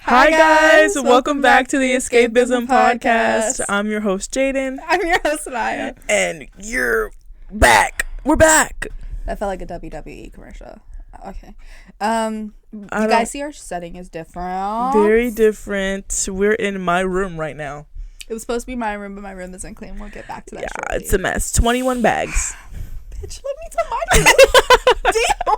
Hi guys, welcome back to the Escapism Podcast. I'm your host Jaden. I'm your host Saniyas. And you're back. We're back. That felt like a WWE commercial. Okay. You guys see our setting is different. Very different. We're in my room right now. It was supposed to be my room, but my room isn't clean. We'll get back to that shortly. It's a mess. 21 bags. Bitch, let me tell my room. Damn.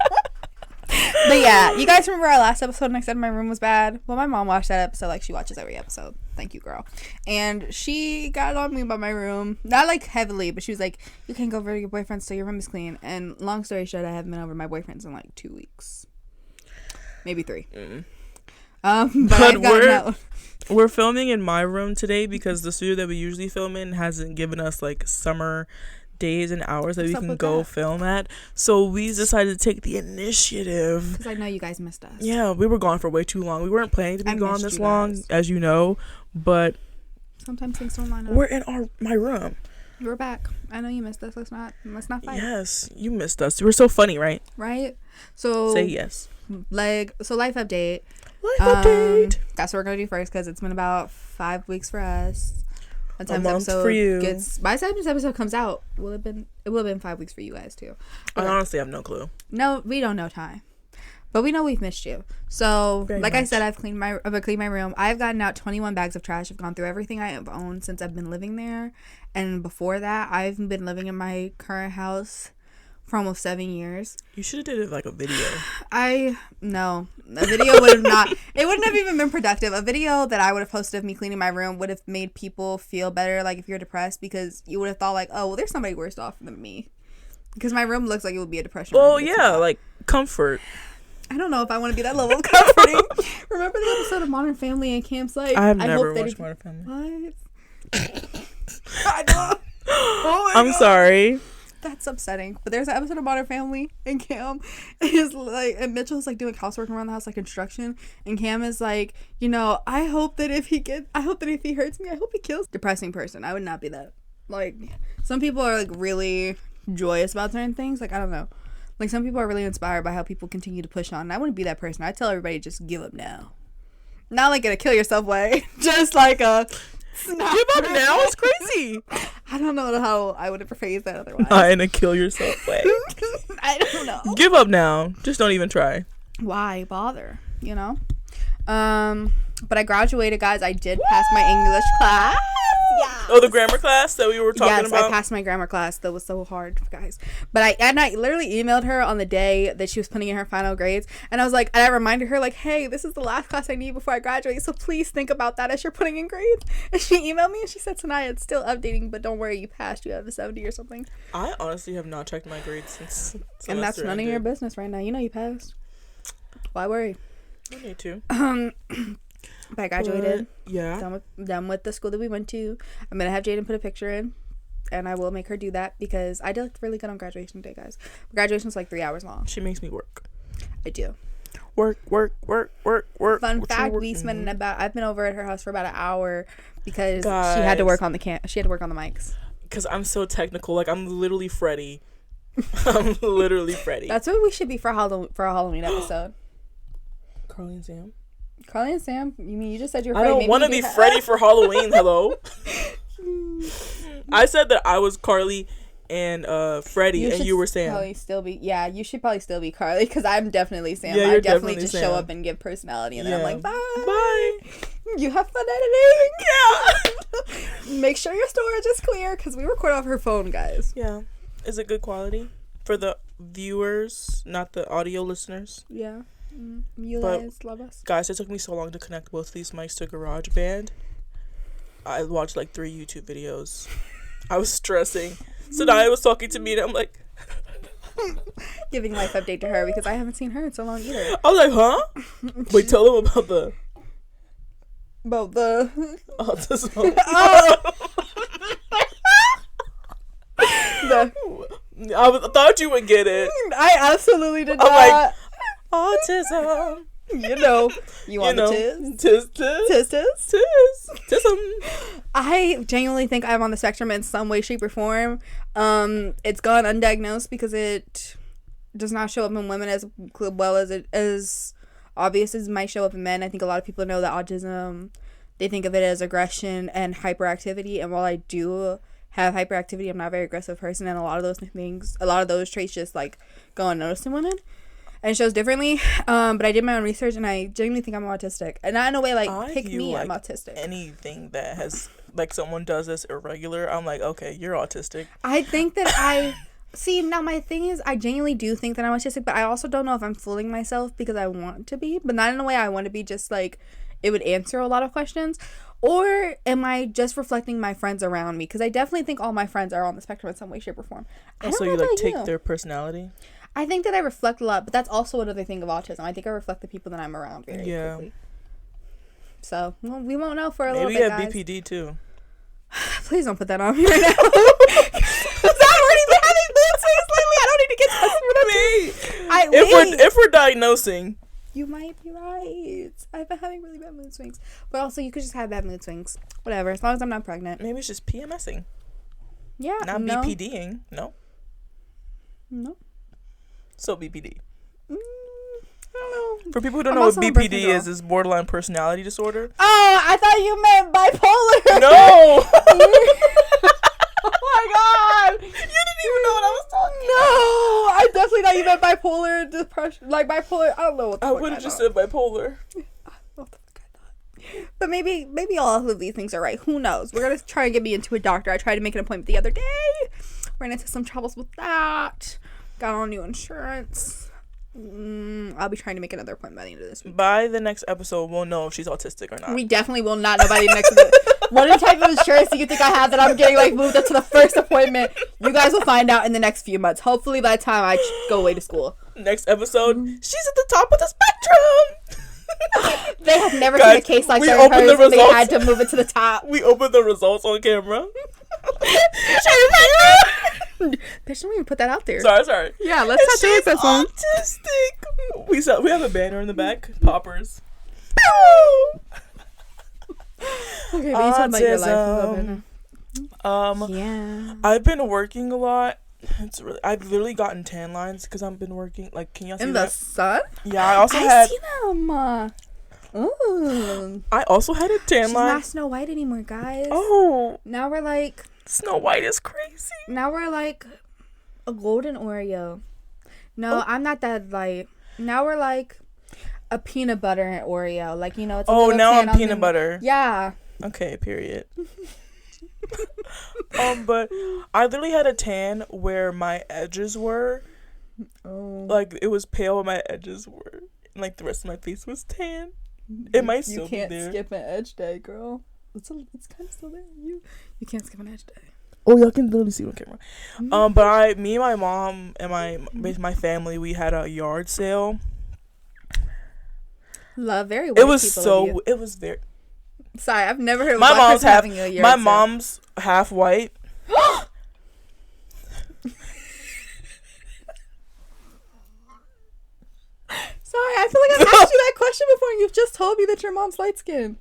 But yeah, you guys remember our last episode and I said my room was bad? Well, my mom watched that episode like she watches every episode. Thank you, girl. And she got on me about my room. Not like heavily, but she was like, you can't go over to your boyfriend's so your room is clean. And long story short, I haven't been over my boyfriend's in like 2 weeks. Maybe 3. But we're filming in my room today because the studio that we usually film in hasn't given us like summer days and hours that we can go film at, so we decided to take the initiative because I know you guys missed us. Yeah, we were gone for way too long. We weren't planning to be gone this long, as you know, but sometimes things don't line up. We're in my room. We're back. I know you missed us. Let's not fight. Yes, you missed us. You were so funny, right? So say yes. Life update. That's what we're gonna do first because it's been about 5 weeks for us. A month for you. By the time this episode comes out, it will have been 5 weeks for you guys too. I honestly have no clue. No, we don't know time, but we know we've missed you. So, I said, I've cleaned my room. I've gotten out 21 bags of trash. I've gone through everything I have owned since I've been living there, and before that, I've been living in my current house for almost 7 years. You should have did it like a video. No, a video would have not. It wouldn't have even been productive. A video that I would have posted of me cleaning my room would have made people feel better. Like if you're depressed, because you would have thought like, oh, well, there's somebody worse off than me. Because my room looks like it would be a depression room. Well, yeah, like comfort. I don't know if I want to be that level of comforting. Remember the episode of Modern Family and Cam's like, I have never watched Modern Family. What? I know. Oh I'm God. Sorry. That's upsetting. But there's an episode of Modern Family and Cam is like, and Mitchell's like doing housework around the house, like construction, and Cam is like, I hope that if he hurts me, I hope he kills. Depressing person. I would not be that. Like, some people are like really joyous about certain things. Like, I don't know. Like, some people are really inspired by how people continue to push on. And I wouldn't be that person. I tell everybody, just give up now. Not like in a kill yourself way. Just like a give up now is crazy. I don't know how I would have phrased that otherwise. Not in a kill yourself way. I don't know. Give up now. Just don't even try. Why bother? But I graduated, guys. I did pass my English class. Yeah. Oh, the grammar class that we were talking about? Yes, I passed my grammar class. That was so hard, guys. But I literally emailed her on the day that she was putting in her final grades. And I was like, and I reminded her, like, hey, this is the last class I need before I graduate. So please think about that as you're putting in grades. And she emailed me and she said, Saniyas, it's still updating, but don't worry, you passed. You have a 70 or something. I honestly have not checked my grades since and that's none of your business right now. You know you passed. Why worry? I need to. But I graduated. Yeah. Done with the school that we went to. I'm going to have Jaden put a picture in. And I will make her do that because I did really good on graduation day, guys. Graduation's like 3 hours long. She makes me work. I do. Work. Fun fact, I've been over at her house for about an hour because she had to work on the mics. Because I'm so technical. Like, I'm literally Freddy. I'm literally Freddy. That's what we should be for a Halloween episode. Carly and Sam? Carly and Sam? You mean you just said you're Freddy? I don't want to be Freddy for Halloween. Hello. I said that I was Carly and Freddy, and you were Sam. You should probably still be Carly because I'm definitely Sam. Yeah, I definitely just Sam. Show up and give personality, and then I'm like, bye. You have fun editing. Yeah. Make sure your storage is clear because we record off her phone, guys. Yeah. Is it good quality for the viewers, not the audio listeners? Yeah. You guys love us. Guys, it took me so long to connect both of these mics to GarageBand. I watched like 3 YouTube videos. I was stressing. So now I was talking to me and I'm like giving life update to her because I haven't seen her in so long either. I was like, huh? Wait, tell them about the autism. I thought you would get it. I absolutely did not. I'm like, autism. You want the tism. I genuinely think I'm on the spectrum in some way, shape, or form. It's gone undiagnosed because it does not show up in women as well as it is obviously might show up in men. I think a lot of people know that autism, they think of it as aggression and hyperactivity. And while I do have hyperactivity, I'm not a very aggressive person. And a lot of those traits just like go unnoticed in women. And it shows differently. But I did my own research and I genuinely think I'm autistic. And not in a way like, pick me, I'm autistic. Anything that has, like, someone does this irregular, I'm like, okay, you're autistic. I think that see, now my thing is, I genuinely do think that I'm autistic, but I also don't know if I'm fooling myself because I want to be, but not in a way I want to be, just like, it would answer a lot of questions. Or am I just reflecting my friends around me? Because I definitely think all my friends are on the spectrum in some way, shape, or form. So you, like, take their personality? I think that I reflect a lot, but that's also another thing of autism. I think I reflect the people that I'm around very quickly. So, well, we won't know for a little bit, guys. Maybe you have BPD, too. Please don't put that on me right now. Because I've already been having mood swings lately. I don't need to get tested for that. If we're diagnosing. You might be right. I've been having really bad mood swings. But also, you could just have bad mood swings. Whatever, as long as I'm not pregnant. Maybe it's just PMSing. Yeah. Not BPDing. No. No. So BPD. I don't know. For people who don't know what BPD is, it's borderline personality disorder. Oh, I thought you meant bipolar. No. Oh my god. You didn't even know what I was talking about. No, I definitely thought you meant bipolar depression. Like bipolar, I don't know what the fuck I would have just said bipolar. What the fuck I thought. But maybe all of these things are right. Who knows? We're going to try and get me into a doctor. I tried to make an appointment the other day. Ran into some troubles with that. Got on new insurance. I'll be trying to make another appointment by the end of this week. By the next episode, we'll know if she's autistic or not. We definitely will not know by the next episode. What type of insurance do you think I have that I'm getting like moved up to the first appointment? You guys will find out in the next few months. Hopefully by the time I go away to school. Next episode, she's at the top of the spectrum. They have never seen a case like that in hers. They had to move it to the top. We opened the results on camera. Bitch, don't even put that out there. Sorry. Yeah, let's not do this one. Autistic. We have a banner in the back. Poppers. Okay, but you talk about your life. Yeah. I've been working a lot. I've literally gotten tan lines because I've been working. Like, can y'all see that? In the sun? Yeah, I also had. See them. Ooh. I also had a tan She's line. Not Snow White anymore, guys. Oh. Now we're like. Snow White is crazy. Now we're like a golden Oreo. No, I'm not that light. Now we're like a peanut butter Oreo. Like, you know, it's a now I'm peanut butter. Yeah. Okay, period. But I literally had a tan where my edges were. Oh. Like, it was pale where my edges were. And, like, the rest of my face was tan. It might still be there. You can't skip an edge day, girl. It's kind of still there. You can't skip an edge day. Oh, y'all can literally see on camera. But me and my mom and my family, we had a yard sale. Love, very. It was very. Sorry, I've never heard of my mom's half. Having a yard my sale. Mom's half white. Sorry, I feel like I've asked you that question before, and you've just told me that your mom's light skinned.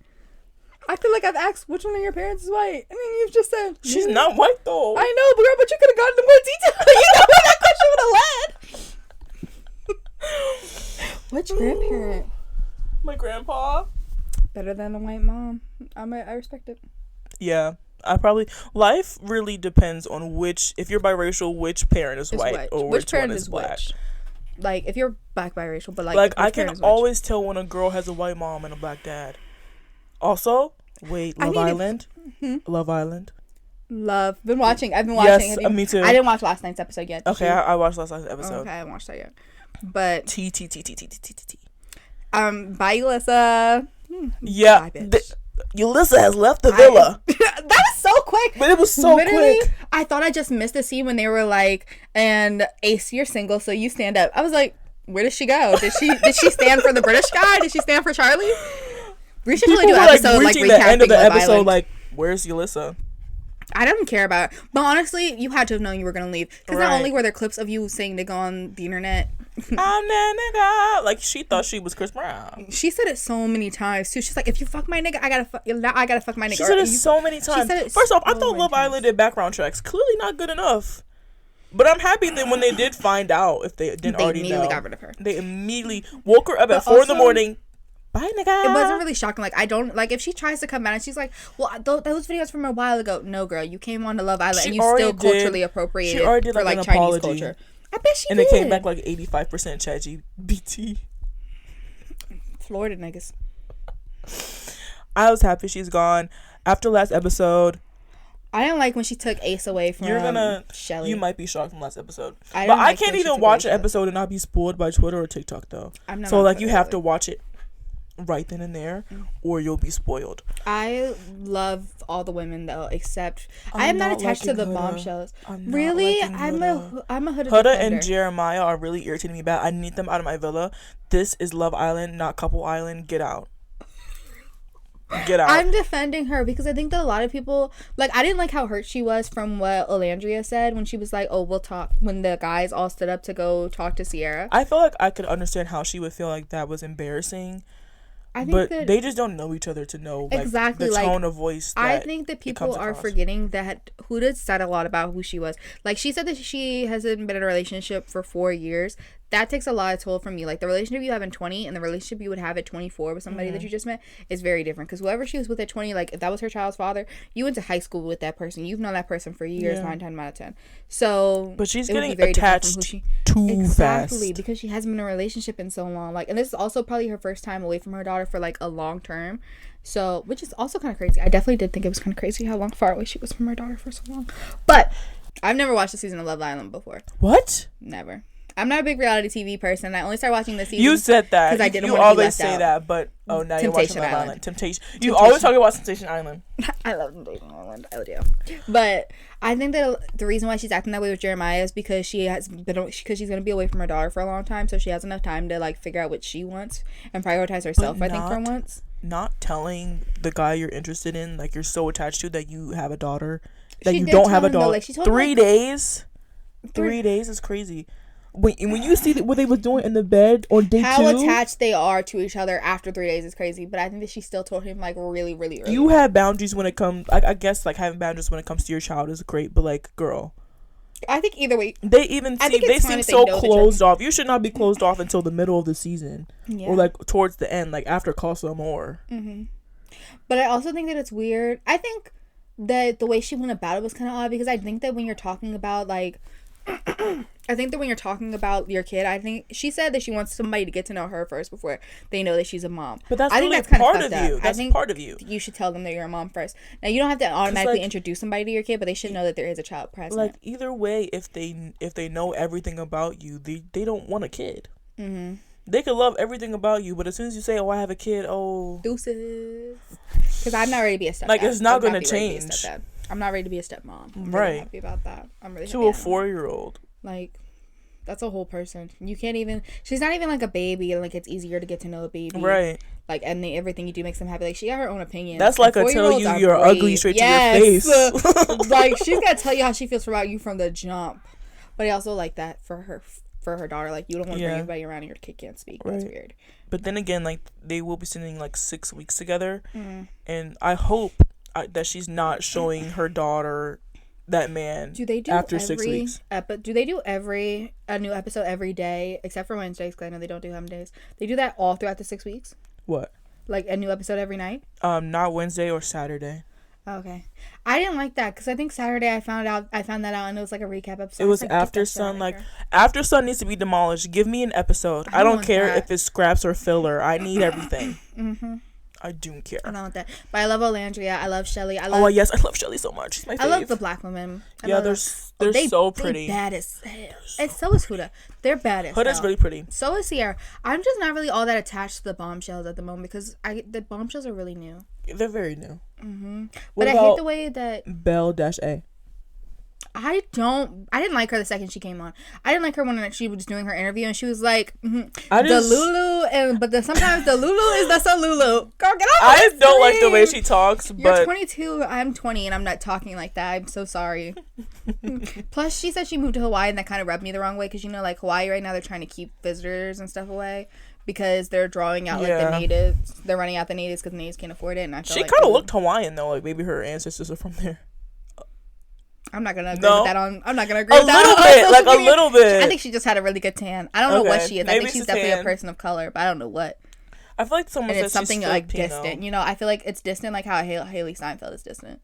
I feel like I've asked which one of your parents is white, and then you've just said she's not white though. I know, girl, but you could have gotten into more detail. You know where that question would have led. Which grandparent? My grandpa. Better than a white mom. I respect it. Yeah, life really depends on if you're biracial, which parent is white or which parent is black. Which? Like, if you're black biracial, but like I can always tell when a girl has a white mom and a black dad. Also, Love Island. Love Island. Been watching. I've been watching. Yes, me too. I didn't watch last night's episode yet. Okay, I watched last night's episode. Okay, I haven't watched that yet. But T. Bye, Ulissa. Yeah, Ulissa has left the villa. That was so quick. But it was so quick. I thought I just missed the scene when they were like, and Ace, you're single, so you stand up. I was like, where did she go? Did she stand for the British guy? Did she stand for Charlie? We should totally do an episode like recapping the end of the episode Island. like, where's Ulissa? I don't care about it. But honestly, you had to have known you were going to leave. Because not only were there clips of you saying nigga on the internet. I'm that nigga. Like, she thought she was Chris Brown. She said it so many times, too. She's like, if you fuck my nigga, I gotta fuck my nigga. She said it so many times. First off, I thought Love Island did background checks. Clearly not good enough. But I'm happy that when they did find out, if they didn't already know, they immediately got rid of her. They immediately woke her up at 4 a.m. Bye, nigga. It wasn't really shocking. Like, I don't, like, if she tries to come out and she's like, well, those videos from a while ago. No, girl, you came on to Love Island and you still culturally appropriated for, like, Chinese culture. I bet she did. And it came back, like, 85% ChatGPT. Florida niggas. I was happy she's gone. After last episode, I didn't like when she took Ace away from Shelly. You might be shocked from last episode. I can't even watch an episode and not be spoiled by Twitter or TikTok, though. So, like, you have to watch it right then and there, or you'll be spoiled. I love all the women, though, except I am not attached to the bombshells. Really? I'm a Huda and Jeremiah are really irritating me bad. I need them out of my villa. This is Love Island, not Couple Island. Get out. Get out. I'm defending her because I think that a lot of people, like, I didn't like how hurt she was from what Olandria said when she was like, oh, we'll talk, when the guys all stood up to go talk to Sierra. I feel like I could understand how she would feel like that was embarrassing. I think but they just don't know each other to know, like, exactly the tone of voice. I think that people are forgetting that Huda said a lot about who she was. Like, she said that she hasn't been in a relationship for 4 years. That takes a lot of toll from you. Like, the relationship you have in 20 and the relationship you would have at 24 with somebody that you just met is very different. Because whoever she was with at 20, like, if that was her child's father, you went to high school with that person. You've known that person for years, 9 times out of 10. So, but she's getting attached too fast. Exactly, because she hasn't been in a relationship in so long. Like, and this is also probably her first time away from her daughter for, like, a long term. So, which is also kind of crazy. I definitely did think it was kind of crazy how far away she was from her daughter for so long. But I've never watched a season of Love Island before. What? Never. I'm not a big reality TV person. I only started watching the season. You said that because I didn't want to be always left say out. That, but now you're watching Love Island. Temptation. You Temptation. Always talk about Temptation Island. I love Temptation Island. I do. But I think that the reason why she's acting that way with Jeremiah is because she's gonna be away from her daughter for a long time, so she has enough time to, like, figure out what she wants and prioritize herself. I think for once. Not telling the guy you're interested in, like, you're so attached to, that you have a daughter, that you don't have a daughter. Like, 3 days. 3 days is crazy. When you see what they was doing in the bed on day 2, how attached they are to each other after 3 days is crazy. But I think that she still told him, like, really, really early. You have boundaries when it comes. I guess, like, having boundaries when it comes to your child is great, but, like, girl, I think either way, they seem so closed off. You should not be closed off until the middle of the season, or, like, towards the end, like after Casa Amor. But I also think that it's weird. I think that the way she went about it was kind of odd, because I think that when you're talking about, like, I think that when you're talking about your kid, I think she said that she wants somebody to get to know her first before they know that she's a mom. But I think that's kind part of you. That's part of you. You should tell them that you're a mom first. Now, you don't have to automatically introduce somebody to your kid, but they should know that there is a child present. Like, either way, if they know everything about you, they don't want a kid. They could love everything about you, but as soon as you say, "Oh, I have a kid," oh, deuces. Because I'm not ready to be a stepdad. Like, it's not going to change. I'm not ready to be a stepmom. I'm right. Really happy about that. I'm really to a 4-year-old. Like, that's a whole person. You can't even. She's not even like a baby. Like, it's easier to get to know a baby. Right. Like, and everything you do makes them happy. Like, she got her own opinion. That's like a tell you you're ugly straight to your face. Like, she's got to tell you how she feels about you from the jump. But I also like that for her daughter. Like, you don't want to bring anybody around and your kid can't speak. Right. That's weird. But then again, like, they will be spending like 6 weeks together, and I hope that she's not showing her daughter that man. Do they do after 6 weeks? But do they do a new episode every day except for Wednesdays? Because I know they don't do them days. They do that all throughout the 6 weeks. What? Like a new episode every night? Not Wednesday or Saturday. Okay, I didn't like that because I think Saturday I found that out and it was like a recap episode. It was After Sun. Like, After Sun needs to be demolished. Give me an episode. I don't care if it's scraps or filler. I need everything. I don't care. I don't want that. But I love Olandria. I love Shelly. I love Shelly so much. She's my fave. I love the black women. They're so pretty. They're bad as hell. And so is Huda. They're bad as hell. Huda's really pretty. So is Sierra. I'm just not really all that attached to the bombshells at the moment because the bombshells are really new. They're very new. But I hate the way that Belle-A. I didn't like her the second she came on. I didn't like her when she was doing her interview and she was like, the Lulu, but sometimes the Lulu is the Salulu. Girl, get off. I don't like the way she talks. You're 22, I'm 20, and I'm not talking like that. I'm so sorry. Plus, she said she moved to Hawaii, and that kind of rubbed me the wrong way because, like, Hawaii right now, they're trying to keep visitors and stuff away because they're drawing out, like, the natives. They're running out the natives because the natives can't afford it. And I feel she kind of looked Hawaiian, though. Like, maybe her ancestors are from there. I'm not gonna agree with that on. I'm not gonna agree a with that. Little bit, like a little bit. I think she just had a really good tan. I don't know what she is. I think she's definitely a person of color, but I don't know what. I feel like someone said it's something like distant. You know, I feel like it's distant, like how Haley Steinfeld is distant.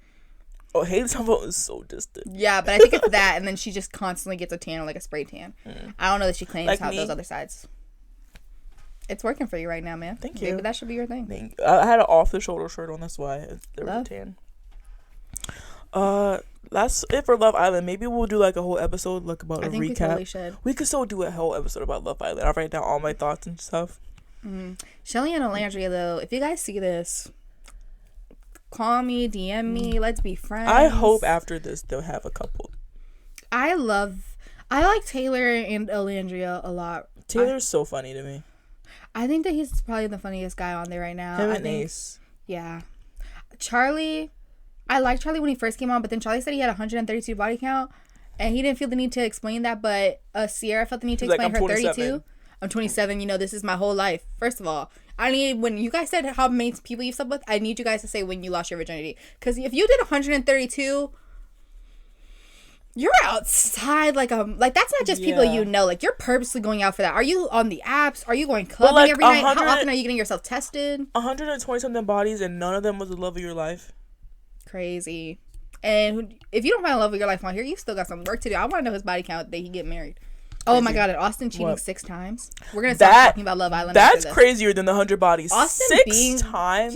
Oh, Haley Steinfeld is so distant. Yeah, but I think it's that, and then she just constantly gets a tan or like a spray tan. I don't know that she claims like those other sides. It's working for you right now, man. Thank you. Maybe that should be your thing. I had an off-the-shoulder shirt on. That's why there was a tan. That's it for Love Island. Maybe we'll do like a whole episode like about a recap. We totally should. We could still do a whole episode about Love Island. I'll write down all my thoughts and stuff. Shelly and Alandria, though, if you guys see this, call me, DM me. Let's be friends. I hope after this they'll have a couple. I like Taylor and Alandria a lot. Taylor's so funny to me. I think that he's probably the funniest guy on there right now. Him and Ace. Yeah. Charlie, I liked Charlie when he first came on, but then Charlie said he had 132 body count, and he didn't feel the need to explain that, but Sierra felt the need to explain her 32. I'm 27, you know, this is my whole life. First of all, I need, when you guys said how many people you've slept with, I need you guys to say when you lost your virginity. Because if you did 132... you're outside like that's not just people you know. Like, you're purposely going out for that. Are you on the apps? Are you going clubbing every night? How often are you getting yourself tested? 120 something bodies and none of them was the love of your life. Crazy. And if you don't find the love of your life on here, you still got some work to do. I want to know his body count the day he get married. Crazy. Oh my God, Austin cheating 6 times. We're gonna start talking about Love Island. That's crazier than the 100 bodies. Austin 6 times.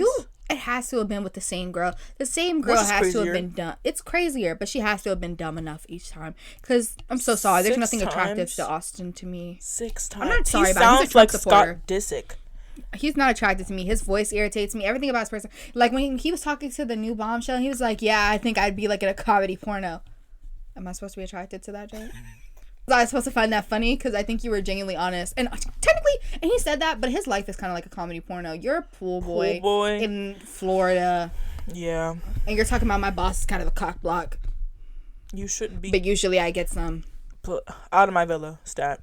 It has to have been with the same girl. The same girl has to have been dumb. It's crazier, but she has to have been dumb enough each time. Because I'm so sorry, there's nothing attractive to Austin to me. 6 times. I'm not sorry, but sounds like Scott Disick. He's not attracted to me. His voice irritates me. Everything about his person. Like when he was talking to the new Bombshell, he was like, "Yeah, I think I'd be like in a comedy porno." Am I supposed to be attracted to that, Jay? Was I supposed to find that funny? Because I think you were genuinely honest. And technically, and he said that, but his life is kind of like a comedy porno. You're a pool boy in Florida. Yeah. And you're talking about my boss is kind of a cock block. You shouldn't be. But usually I get some. Out of my villa, stat.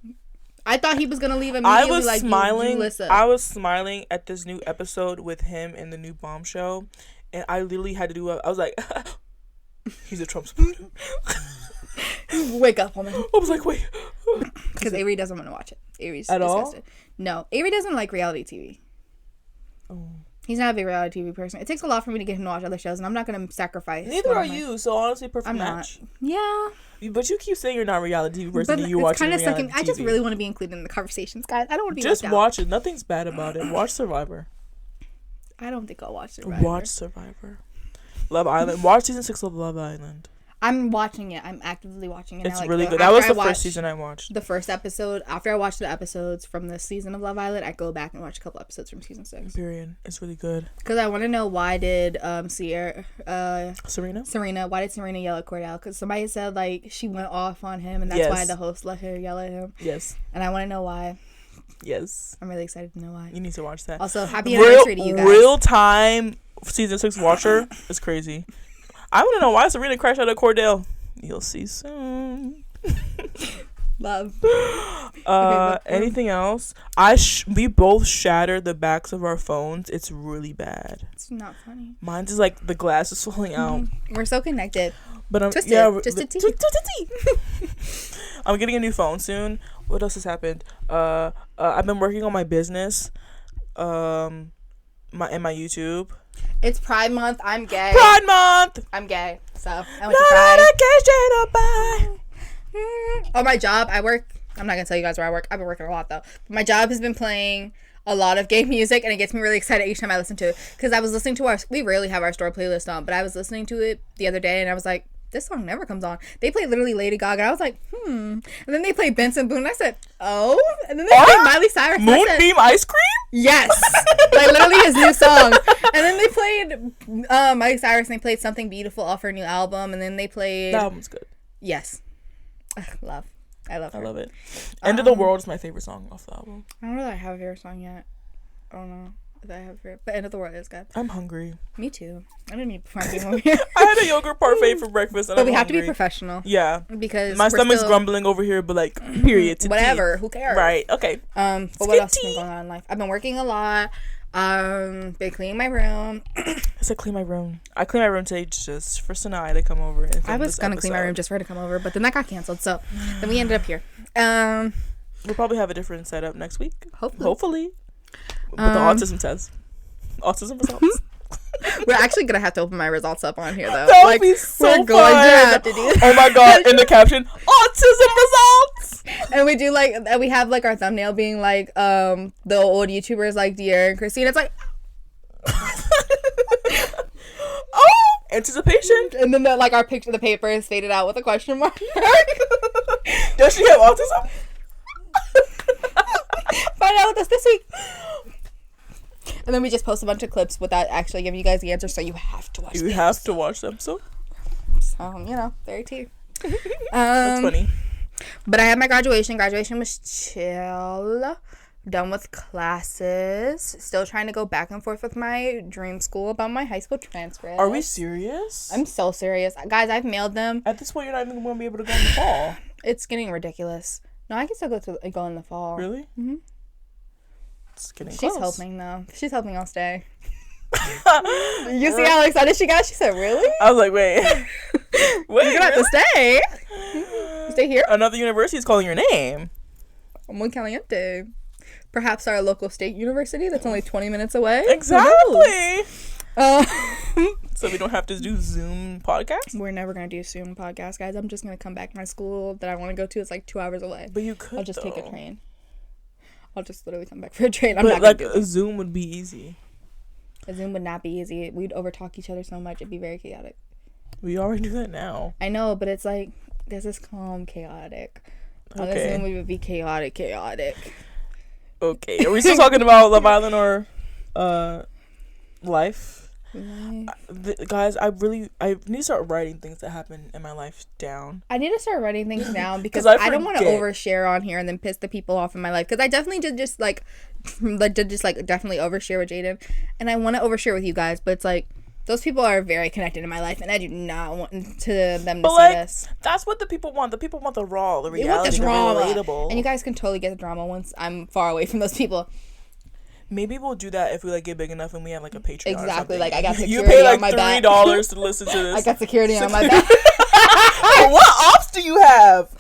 I thought he was going to leave immediately. I was smiling at this new episode with him and the new Bombshell. And I literally had to do I was like, he's a Trump supporter. Wake up, woman. I was like, wait. Because Avery doesn't want to watch it. Avery's at disgusted. All? No, Avery doesn't like reality TV. Oh. He's not a big reality TV person. It takes a lot for me to get him to watch other shows, and I'm not going to sacrifice. Neither are you, so honestly, perfect match. Yeah. But you keep saying you're not a reality TV person and you're watching reality TV. I just really want to be included in the conversations, guys. I don't want to be just watch it. Nothing's bad about it. Watch Survivor. I don't think I'll watch Survivor. Watch Survivor. Love Island. Watch season 6 of Love Island. I'm watching it. I'm actively watching it. It's really good. That was the first season I watched. The first episode. After I watched the episodes from the season of Love Island, I go back and watch a couple episodes from season 6. Period. It's really good. Because I want to know why did Serena? Why did Serena yell at Cordell? Because somebody said like she went off on him, and that's why the host let her yell at him. Yes. And I want to know why. Yes. I'm really excited to know why. You need to watch that. Also, happy anniversary to you guys. Real time season 6 watcher is crazy. I want to know why Serena crashed out at Cordell. You'll see soon. Love. Anything else? We both shattered the backs of our phones. It's really bad. It's not funny. Mine's is like the glass is falling out. We're so connected. But I'm Twisted tea. I'm getting a new phone soon. What else has happened? I've been working on my business. My YouTube. It's Pride Month. I'm gay. Pride Month. I'm gay, so I went to Pride. Oh, my job. I work. I'm not gonna tell you guys where I work. I've been working a lot though. My job has been playing a lot of gay music, and it gets me really excited each time I listen to it. Because I was listening to we rarely have our store playlist on, but I was listening to it the other day, and I was like, this song never comes on. They play literally Lady Gaga, and I was like, And then they play Benson Boone, and I said, oh. And then they play Miley Cyrus. Moonbeam Ice Cream? Yes. Like literally his new song. And then they played Miley Cyrus, and they played Something Beautiful off her new album, and then they played... The album's good. Yes. Love. I love her. I love it. End of the World is my favorite song off the album. I don't know that I have a favorite song yet. I don't know if I have a favorite. But End of the World is good. I'm hungry. Me too. I didn't eat before I came over here. I had a yogurt parfait for breakfast. And but we have to be professional. Yeah. Because my stomach's grumbling over here, but like, period. Whatever. Who cares? Right. Okay. But what else has been going on in life? I've been working a lot. Been cleaning my room. I said clean my room. I cleaned my room today just for Saniyas to come over. And I was gonna clean my room just for her to come over, but then that got canceled. So then we ended up here. We'll probably have a different setup next week. Hopefully. With the autism test. Autism results. We're actually gonna have to open my results up on here though. That would be so fun. Going to have to do. Oh my god! In the caption, autism results. And we do and we have our thumbnail being the old YouTubers like Dear and Christine. It's like, oh, anticipation. And then our picture, the paper is faded out with a question mark. Does she have autism? Find out with us this week. And then we just post a bunch of clips without actually giving you guys the answer, so you have to watch them. You have to watch them, so very tea. That's funny. But I had my graduation. Graduation was chill. Done with classes. Still trying to go back and forth with my dream school about my high school transcript. Are we serious? I'm so serious. Guys, I've mailed them. At this point, you're not even going to be able to go in the fall. It's getting ridiculous. No, I can still go in the fall. Really? Mm-hmm. It's getting She's close. helping, though. She's helping I'll stay. You see how excited she got? She said, really? I was like, wait. You're going to have to stay. Stay here? Another university is calling your name. Muy caliente. Perhaps our local state university that's only 20 minutes away. Exactly. So we don't have to do Zoom podcast? We're never going to do Zoom podcast, guys. I'm just going to come back to my school that I want to go to. It's 2 hours away. But you could, I'll just though. take a train. I'll just literally come back for a train. I'm not a Zoom would be easy. A Zoom would not be easy. We'd overtalk each other so much. It'd be very chaotic. We already do that now. I know, but it's this is calm, chaotic. On Okay. a Zoom, we would be chaotic. Okay. Are we still talking about Love Island or life? Guys, I need to start writing things that happen in my life down. I need to start writing things down because I don't want to overshare on here and then piss the people off in my life. Because I definitely did just definitely overshare with Jaden, and I want to overshare with you guys. But it's those people are very connected in my life, and I do not want them to see this. That's what the people want. The people want the raw, the reality, they want the drama. relatable. And you guys can totally get the drama once I'm far away from those people. Maybe we'll do that if we get big enough and we have a Patreon. Exactly. Or something. I got security you pay on my back. $3 to listen to this. I got security on my back. What ops do you have?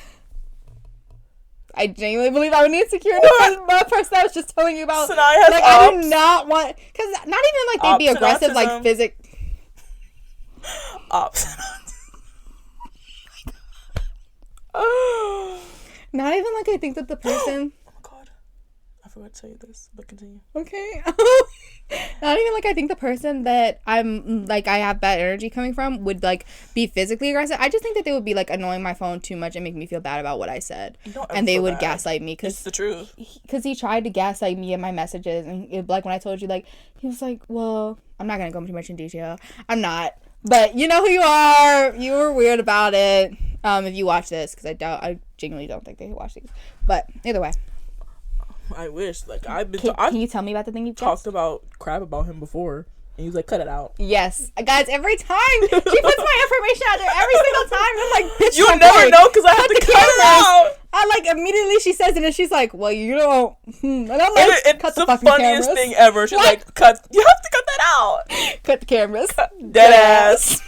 I genuinely believe I would need security. The person I was just telling you about. Saniyas has ops. I do not want, because not even they'd be aggressive autism. Ops. Not even I think that the person. I forgot to tell you this, but continue. Okay. Not even I think the person that I'm I have bad energy coming from would be physically aggressive. I just think that they would be annoying my phone too much and make me feel bad about what I said. And they would gaslight me it's the truth. Because he tried to gaslight me in my messages, and when I told you he was well, I'm not gonna go too much in detail. I'm not, but you know who you are. You were weird about it. If you watch this, because I genuinely don't think they watch these, but either way. I wish. I've been. Can you tell me about the thing you talked about crap about him before, and he was cut it out. Yes, guys. Every time she puts my information out there, every single time, I'm bitch. You never know because I have to cut it out. I immediately she says it, and she's well, you don't. And I'm it's cut the fucking funniest cameras. thing ever. She's cut. You have to cut that out. Cut the cameras. Dead ass.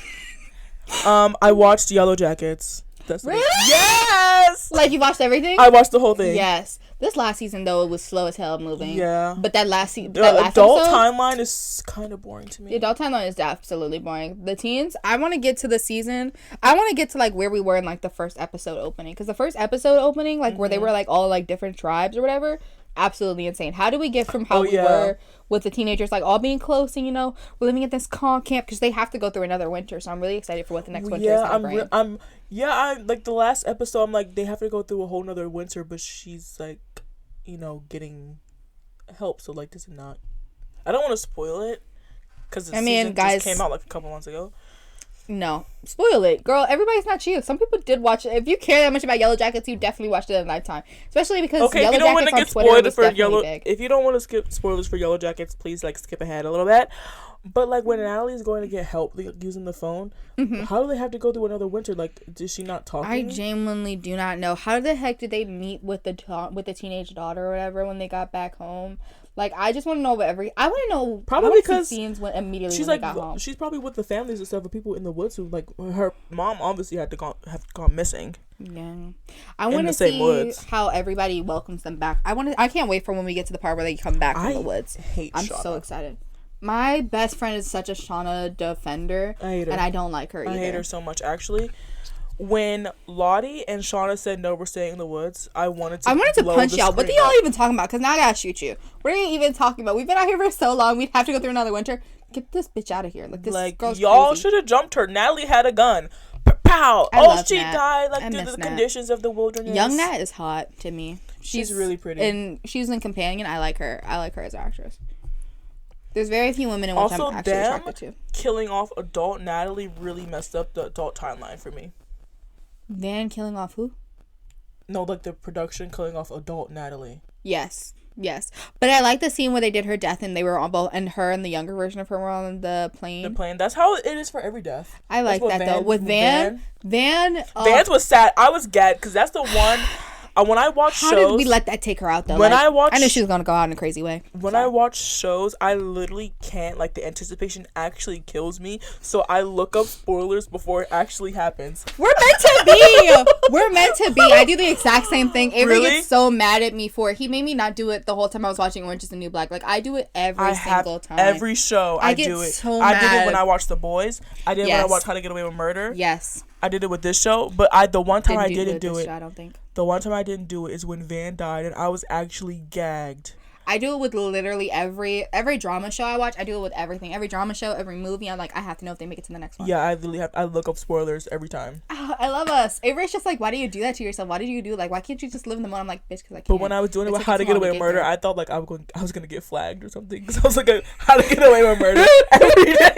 I watched Yellow Jackets. That's really? Yes. You watched everything? I watched the whole thing. Yes. This last season though, it was slow as hell moving. Yeah. But that last season, the adult timeline is kind of boring to me. The adult timeline is absolutely boring. The teens, I want to get to the season. I want to get to where we were in the first episode opening, because the first episode opening, where they were all different tribes or whatever, absolutely insane. How do we get from how we were with the teenagers all being close and we're living at this calm camp, because they have to go through another winter, so I'm really excited for what the next winter is gonna bring. I the last episode, I'm they have to go through a whole nother winter, but she's getting help, so does it not, I don't want to spoil it because the season just came out a couple months ago. No, spoil it, girl. Everybody's not you. Some people did watch it. If you care that much about Yellow Jackets, you definitely watched it in Lifetime, especially because Yellow Jackets on Twitter was definitely big. If you don't want to skip spoilers for Yellow Jackets, please skip ahead a little bit. But when Natalie's going to get help using the phone, how do they have to go through another winter? Is she not talking? I genuinely do not know. How the heck did they meet with the teenage daughter or whatever when they got back home? Like, I just want to know what I want to know. Probably because scenes when immediately she's when like, they got home. she's probably with the families and stuff of people in the woods who, like, her mom obviously have gone missing. Yeah, I want to see woods. How everybody welcomes them back. I can't wait for when we get to the part where they come back from the woods. I'm Shauna. So excited. My best friend is such a Shauna defender. I hate her. And I don't like her either. I hate her so much, actually. When Lottie and Shauna said no, we're staying in the woods, I wanted to punch y'all. What are y'all even talking about? Because now I gotta shoot you. What are you even talking about? We've been out here for so long. We'd have to go through another winter. Get this bitch out of here. Like, this girl's y'all crazy. should have jumped her. Natalie had a gun. Pow! She Nat. died like due to the conditions of the wilderness. Young Nat is hot to me. She's really pretty. And she's in Companion. I like her. I like her as an actress. There's very few women in which I'm actually attracted to. Killing off adult Natalie really messed up the adult timeline for me. Van killing off who? No, like the production killing off adult Natalie. Yes. But I like the scene where they did her death and they were on both, and her and the younger version of her were on the plane. That's how it is for every death. I like that though. With Van. Vans was sad. I was gagged because that's the one. When I watch shows, how did we let that take her out though? I knew she was gonna go out in a crazy way. When I watch shows, I literally can't. Like, the anticipation actually kills me. So I look up spoilers before it actually happens. We're meant to be. I do the exact same thing. Avery gets so mad at me for it. He made me not do it the whole time I was watching Orange Is the New Black. Like, I do it every single time. Every show I do it. So mad. I did it when I watched The Boys. I did it when I watched How to Get Away with Murder. Yes. I did it with this show, but the one time I didn't do it. I don't think. The one time I didn't do it is when Van died, and I was actually gagged. I do it with literally every drama show I watch. I do it with everything. Every drama show, every movie. I'm like, I have to know if they make it to the next one. Yeah, I look up spoilers every time. I love us. Avery's just like, why do you do that to yourself? Why did you do why can't you just live in the moment? I'm like, bitch, because I can't. But when I was doing it with How to Get Away with Murder, I thought like I was gonna get flagged or something, because I was like, How to Get Away with Murder every day.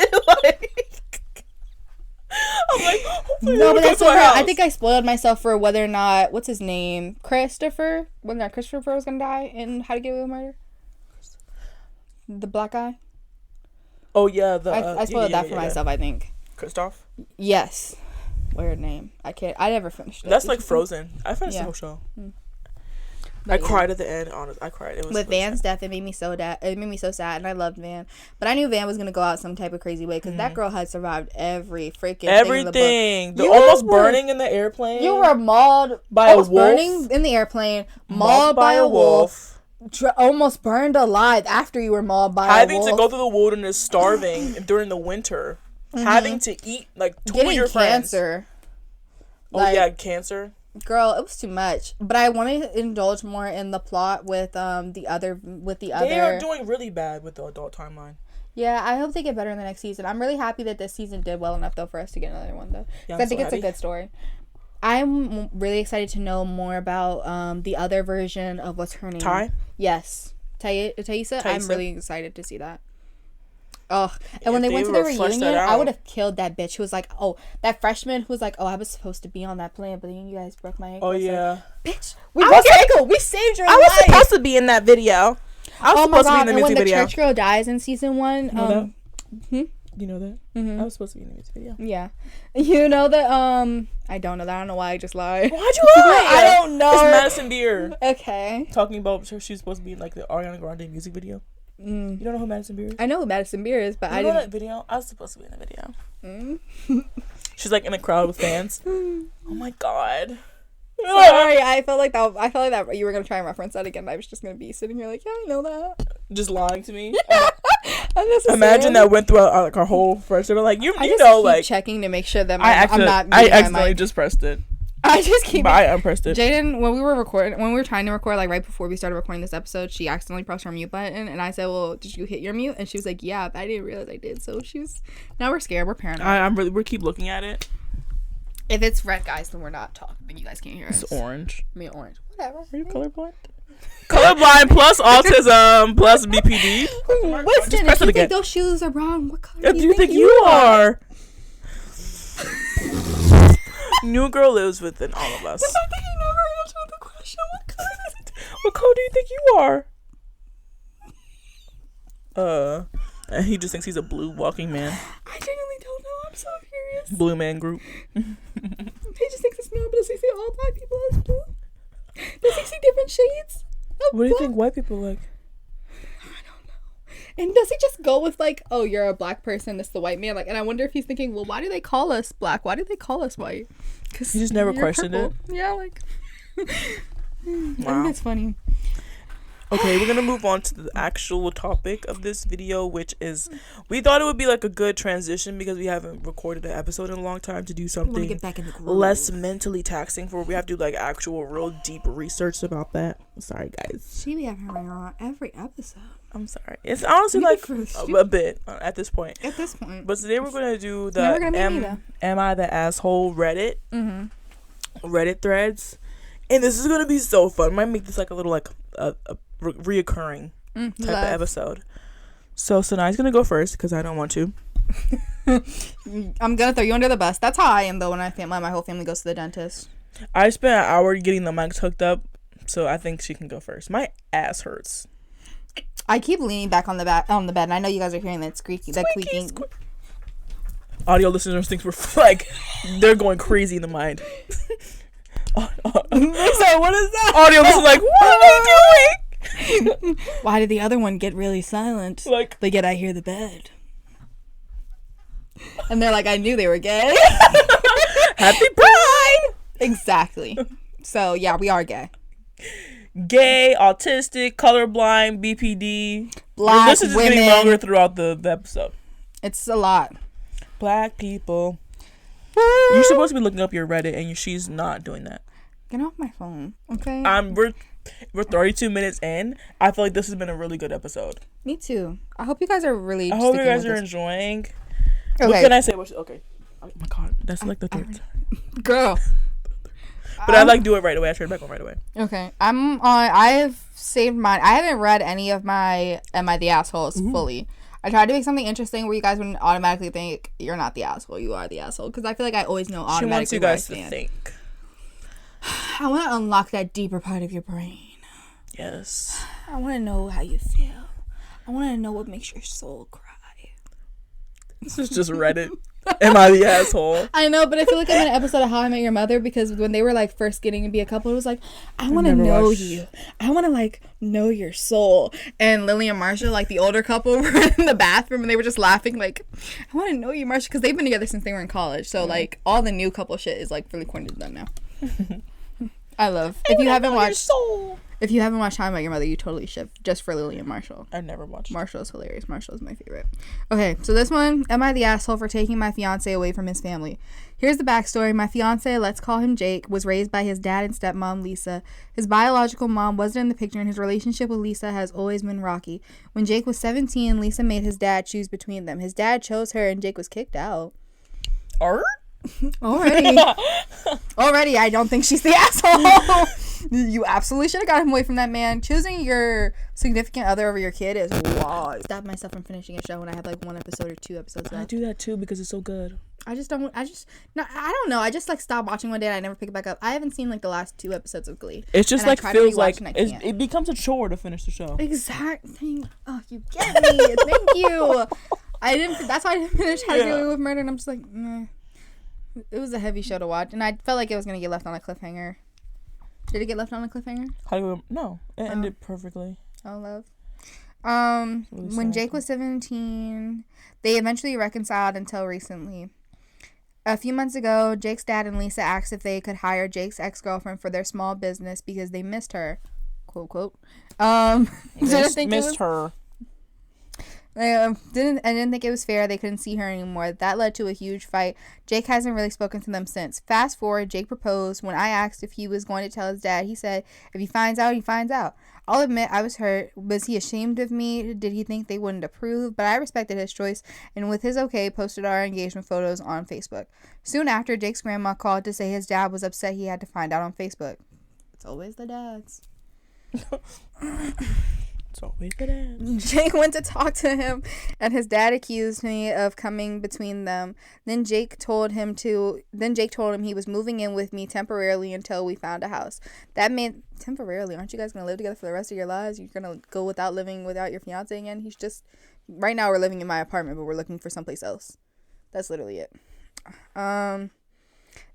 I'm like, no, but that's so hard. I think I spoiled myself for whether or not, what's his name, Christopher, whether or not Christopher was gonna die in How to Get Away with Murder. The black guy. Oh yeah, I spoiled that for myself. I think. Christoph. Yes. Weird name. I never finished it. That's like Frozen. I finished the whole show. I cried at the end. Honestly, I cried. It was with Van's death. It made me so sad, and I loved Van. But I knew Van was gonna go out some type of crazy way because that girl had survived every freaking everything. The almost burning in the airplane. You were mauled by a wolf. Burning in the airplane. Mauled by a wolf. Almost burned alive after you were mauled by a wolf. Having to go through the wilderness, starving during the winter. Having to eat like two of your friends. Cancer. Cancer. Girl, it was too much. But I want to indulge more in the plot with the other. They are doing really bad with the adult timeline. Yeah, I hope they get better in the next season. I'm really happy that this season did well enough though for us to get another one though. Yeah, I think it's a good story. I'm really excited to know more about the other version of what's her name. Ty? Yes, Thaisa. I'm really excited to see that. Oh, and when they went to the reunion, I would have killed that bitch who was like, that freshman who was like, I was supposed to be on that plane, but then you guys broke my ankle. Oh, yeah. Bitch, we broke your ankle. We saved your life. I was supposed to be in that video. I was supposed to be in the music video. When the church girl dies in season 1. You know that? You know that? Mm-hmm. I was supposed to be in the music video. Yeah. You know that, I don't know that. I don't know why I just lied. Why'd you lie? I don't know. It's Madison Beer. Okay. Talking about she's supposed to be in like the Ariana Grande music video. You don't know who Madison Beer is? I know who Madison Beer is, but I didn't know that video. I was supposed to be in the video. She's like in a crowd with fans. Oh my god. Sorry, I felt like that you were gonna try and reference that again. I was just gonna be sitting here like, yeah, I know that. Just lying to me. Imagine that went throughout like our whole friendship. Like you know, like checking to make sure that I'm not. I accidentally just pressed it. I just keep. But I unpressed it. Jaden, when we were trying to record, like right before we started recording this episode, she accidentally pressed her mute button, and I said, "Well, did you hit your mute?" And she was like, "Yeah, but I didn't realize I did." So now we're scared. We're paranoid. We keep looking at it. If it's red, guys, then we're not talking. Then you guys can't hear us. It's orange. Me orange. Whatever. Are you colorblind? Colorblind plus autism plus BPD. Listen, if you think those shoes are brown, what color do you think you are? New girl lives within all of us. I think you never answered the question. What color is it? What color do you think you are? And he just thinks he's a blue walking man. I genuinely don't know. I'm so curious. Blue man group. He just thinks it's normal. Does he see all black people as blue? Does he see different shades? What do you think white people like? And does he just go with like, oh, you're a black person, this is the white man? Like, and I wonder if he's thinking, well, why do they call us black? Why do they call us white? Because he just never questioned it. Yeah, like. Wow. I think that's funny. Okay, we're gonna move on to the actual topic of this video, which is, we thought it would be like a good transition because we haven't recorded an episode in a long time to do something get back in the groove. less mentally taxing, for we have to do like actual real deep research about that. Sorry guys. She be having her on every episode. I'm sorry. It's honestly like a bit at this point. At this point. But today we're gonna do the Am I the Asshole Reddit? Reddit threads. And this is gonna be so fun. Might make this like a little like a reoccurring type of episode. So Saniyas gonna go first because I don't want to. I'm gonna throw you under the bus. That's how I am though when my whole family goes to the dentist. I spent an hour getting the mics hooked up, so I think she can go first. My ass hurts. I keep leaning back on the bed, and I know you guys are hearing that squeaking. Audio listeners think we're like they're going crazy in the mind. So what is that? Audio listeners like, what are they doing? Why did the other one get really silent? Like, yet I hear the bed. And they're like, I knew they were gay. Happy Pride! Exactly. So yeah, we are gay. Gay, autistic, colorblind, BPD. Black this is just getting longer throughout the episode. It's a lot. Black people. You're supposed to be looking up your Reddit, and she's not doing that. Get off my phone, okay? We're 32 minutes in. I feel like this has been a really good episode. Me too. I hope you guys are really. I hope you guys are enjoying. Okay. What can I say? Okay. Oh my god, that's like the third time. Girl. But I do it right away. I turn it back on right away. Okay. I've saved mine. I haven't read any of my Am I the Assholes fully. I tried to make something interesting where you guys wouldn't automatically think you're not the asshole, you are the asshole. Because I feel like I always know automatically. She wants you guys to think. I want to unlock that deeper part of your brain. Yes. I want to know how you feel. I want to know what makes your soul cry. This is just Reddit. Am I the asshole? I know, but I feel like I'm in an episode of How I Met Your Mother because when they were like first getting to be a couple, it was like, I want to know you. I want to like know your soul. And Lily and Marsha, like the older couple, were in the bathroom and they were just laughing like, I want to know you, Marsha, because they've been together since they were in college. So like all the new couple shit is like really corny to them now. I love. If you haven't watched How I Met Your Mother, you totally should. Just for Lily and Marshall. I've never watched. Marshall's hilarious. Marshall's my favorite. Okay, so this one, am I the asshole for taking my fiance away from his family? Here's the backstory. My fiance, let's call him Jake, was raised by his dad and stepmom, Lisa. His biological mom wasn't in the picture, and his relationship with Lisa has always been rocky. When Jake was 17, Lisa made his dad choose between them. His dad chose her, and Jake was kicked out. Already, I don't think she's the asshole. You absolutely should have got him away from that man. Choosing your significant other over your kid is wild. Stop myself from finishing a show when I have like one episode or 2 episodes left. I do that too because it's so good. I don't know. I just like stopped watching one day and I never pick it back up. I haven't seen like the last 2 episodes of Glee. It's just like feels like it becomes a chore to finish the show. Exactly. Oh, you get me. Thank you. That's why I didn't finish How to Get Away with Murder, and I'm just like, meh. It was a heavy show to watch, and I felt like it was gonna get left on a cliffhanger. Did it get left on a cliffhanger? No, it ended perfectly. Oh, love. Really when Jake was 17, they eventually reconciled until recently. A few months ago, Jake's dad and Lisa asked if they could hire Jake's ex-girlfriend for their small business because they missed her. Quote, quote. Missed her. I didn't think it was fair. They couldn't see her anymore. That led to a huge fight. Jake hasn't really spoken to them since. Fast forward, Jake proposed. When I asked if he was going to tell his dad, he said, if he finds out, he finds out. I'll admit I was hurt. Was he ashamed of me? Did he think they wouldn't approve? But I respected his choice, and with his okay, posted our engagement photos on Facebook. Soon after, Jake's grandma called to say his dad was upset he had to find out on Facebook. It's always the dads. It's always the dad. Jake went to talk to him, and his dad accused me of coming between them. Then Jake told him he was moving in with me temporarily until we found a house. That meant temporarily. Aren't you guys gonna live together for the rest of your lives? You're gonna go without living without your fiance again? He's just right now we're living in my apartment, but we're looking for someplace else. That's literally it.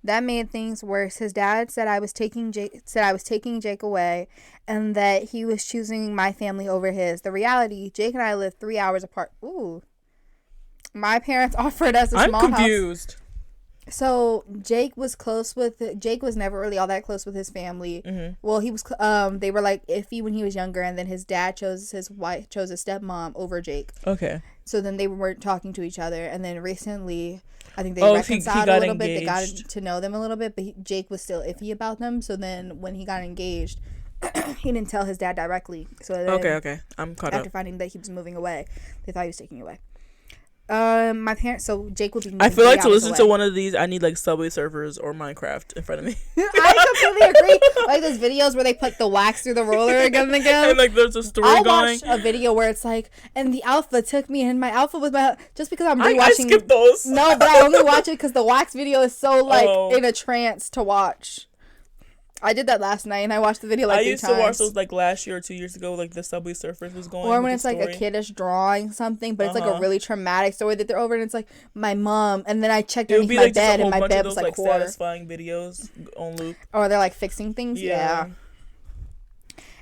That made things worse. His dad said I was taking Jake away, and that he was choosing my family over his. The reality, Jake and I live 3 hours apart. Ooh. My parents offered us a small house. I'm confused. So Jake was never really all that close with his family. Mm-hmm. Well, he was. They were like iffy when he was younger, and then his dad chose his stepmom over Jake. Okay. So then they weren't talking to each other, and then recently, I think they reconciled a little bit. They got to know them a little bit, but Jake was still iffy about them. So then when he got engaged, he didn't tell his dad directly. So then, okay, I'm caught up. After finding that he was moving away, they thought he was taking away. My parents. So Jake would be. I feel like to listen to one of these, I need like Subway Surfers or Minecraft in front of me. I completely agree. Like those videos where they put the wax through the roller again and again. And like there's a story going. I'll watch a video where it's like, and the alpha took me, and my alpha was my. Just because I'm rewatching. I skip those. No, but I only watch it because the wax video is so like in a trance to watch. I did that last night, and I watched the video like 3 times. I used to watch those like last year or 2 years ago, like the Subway Surfers was going. Or when it's like a kiddish drawing something, but it's like a really traumatic story that they're over, and it's like my mom, and then I checked underneath my bed, and my bed was like horror. Satisfying videos on loop. Or they're like fixing things. Yeah.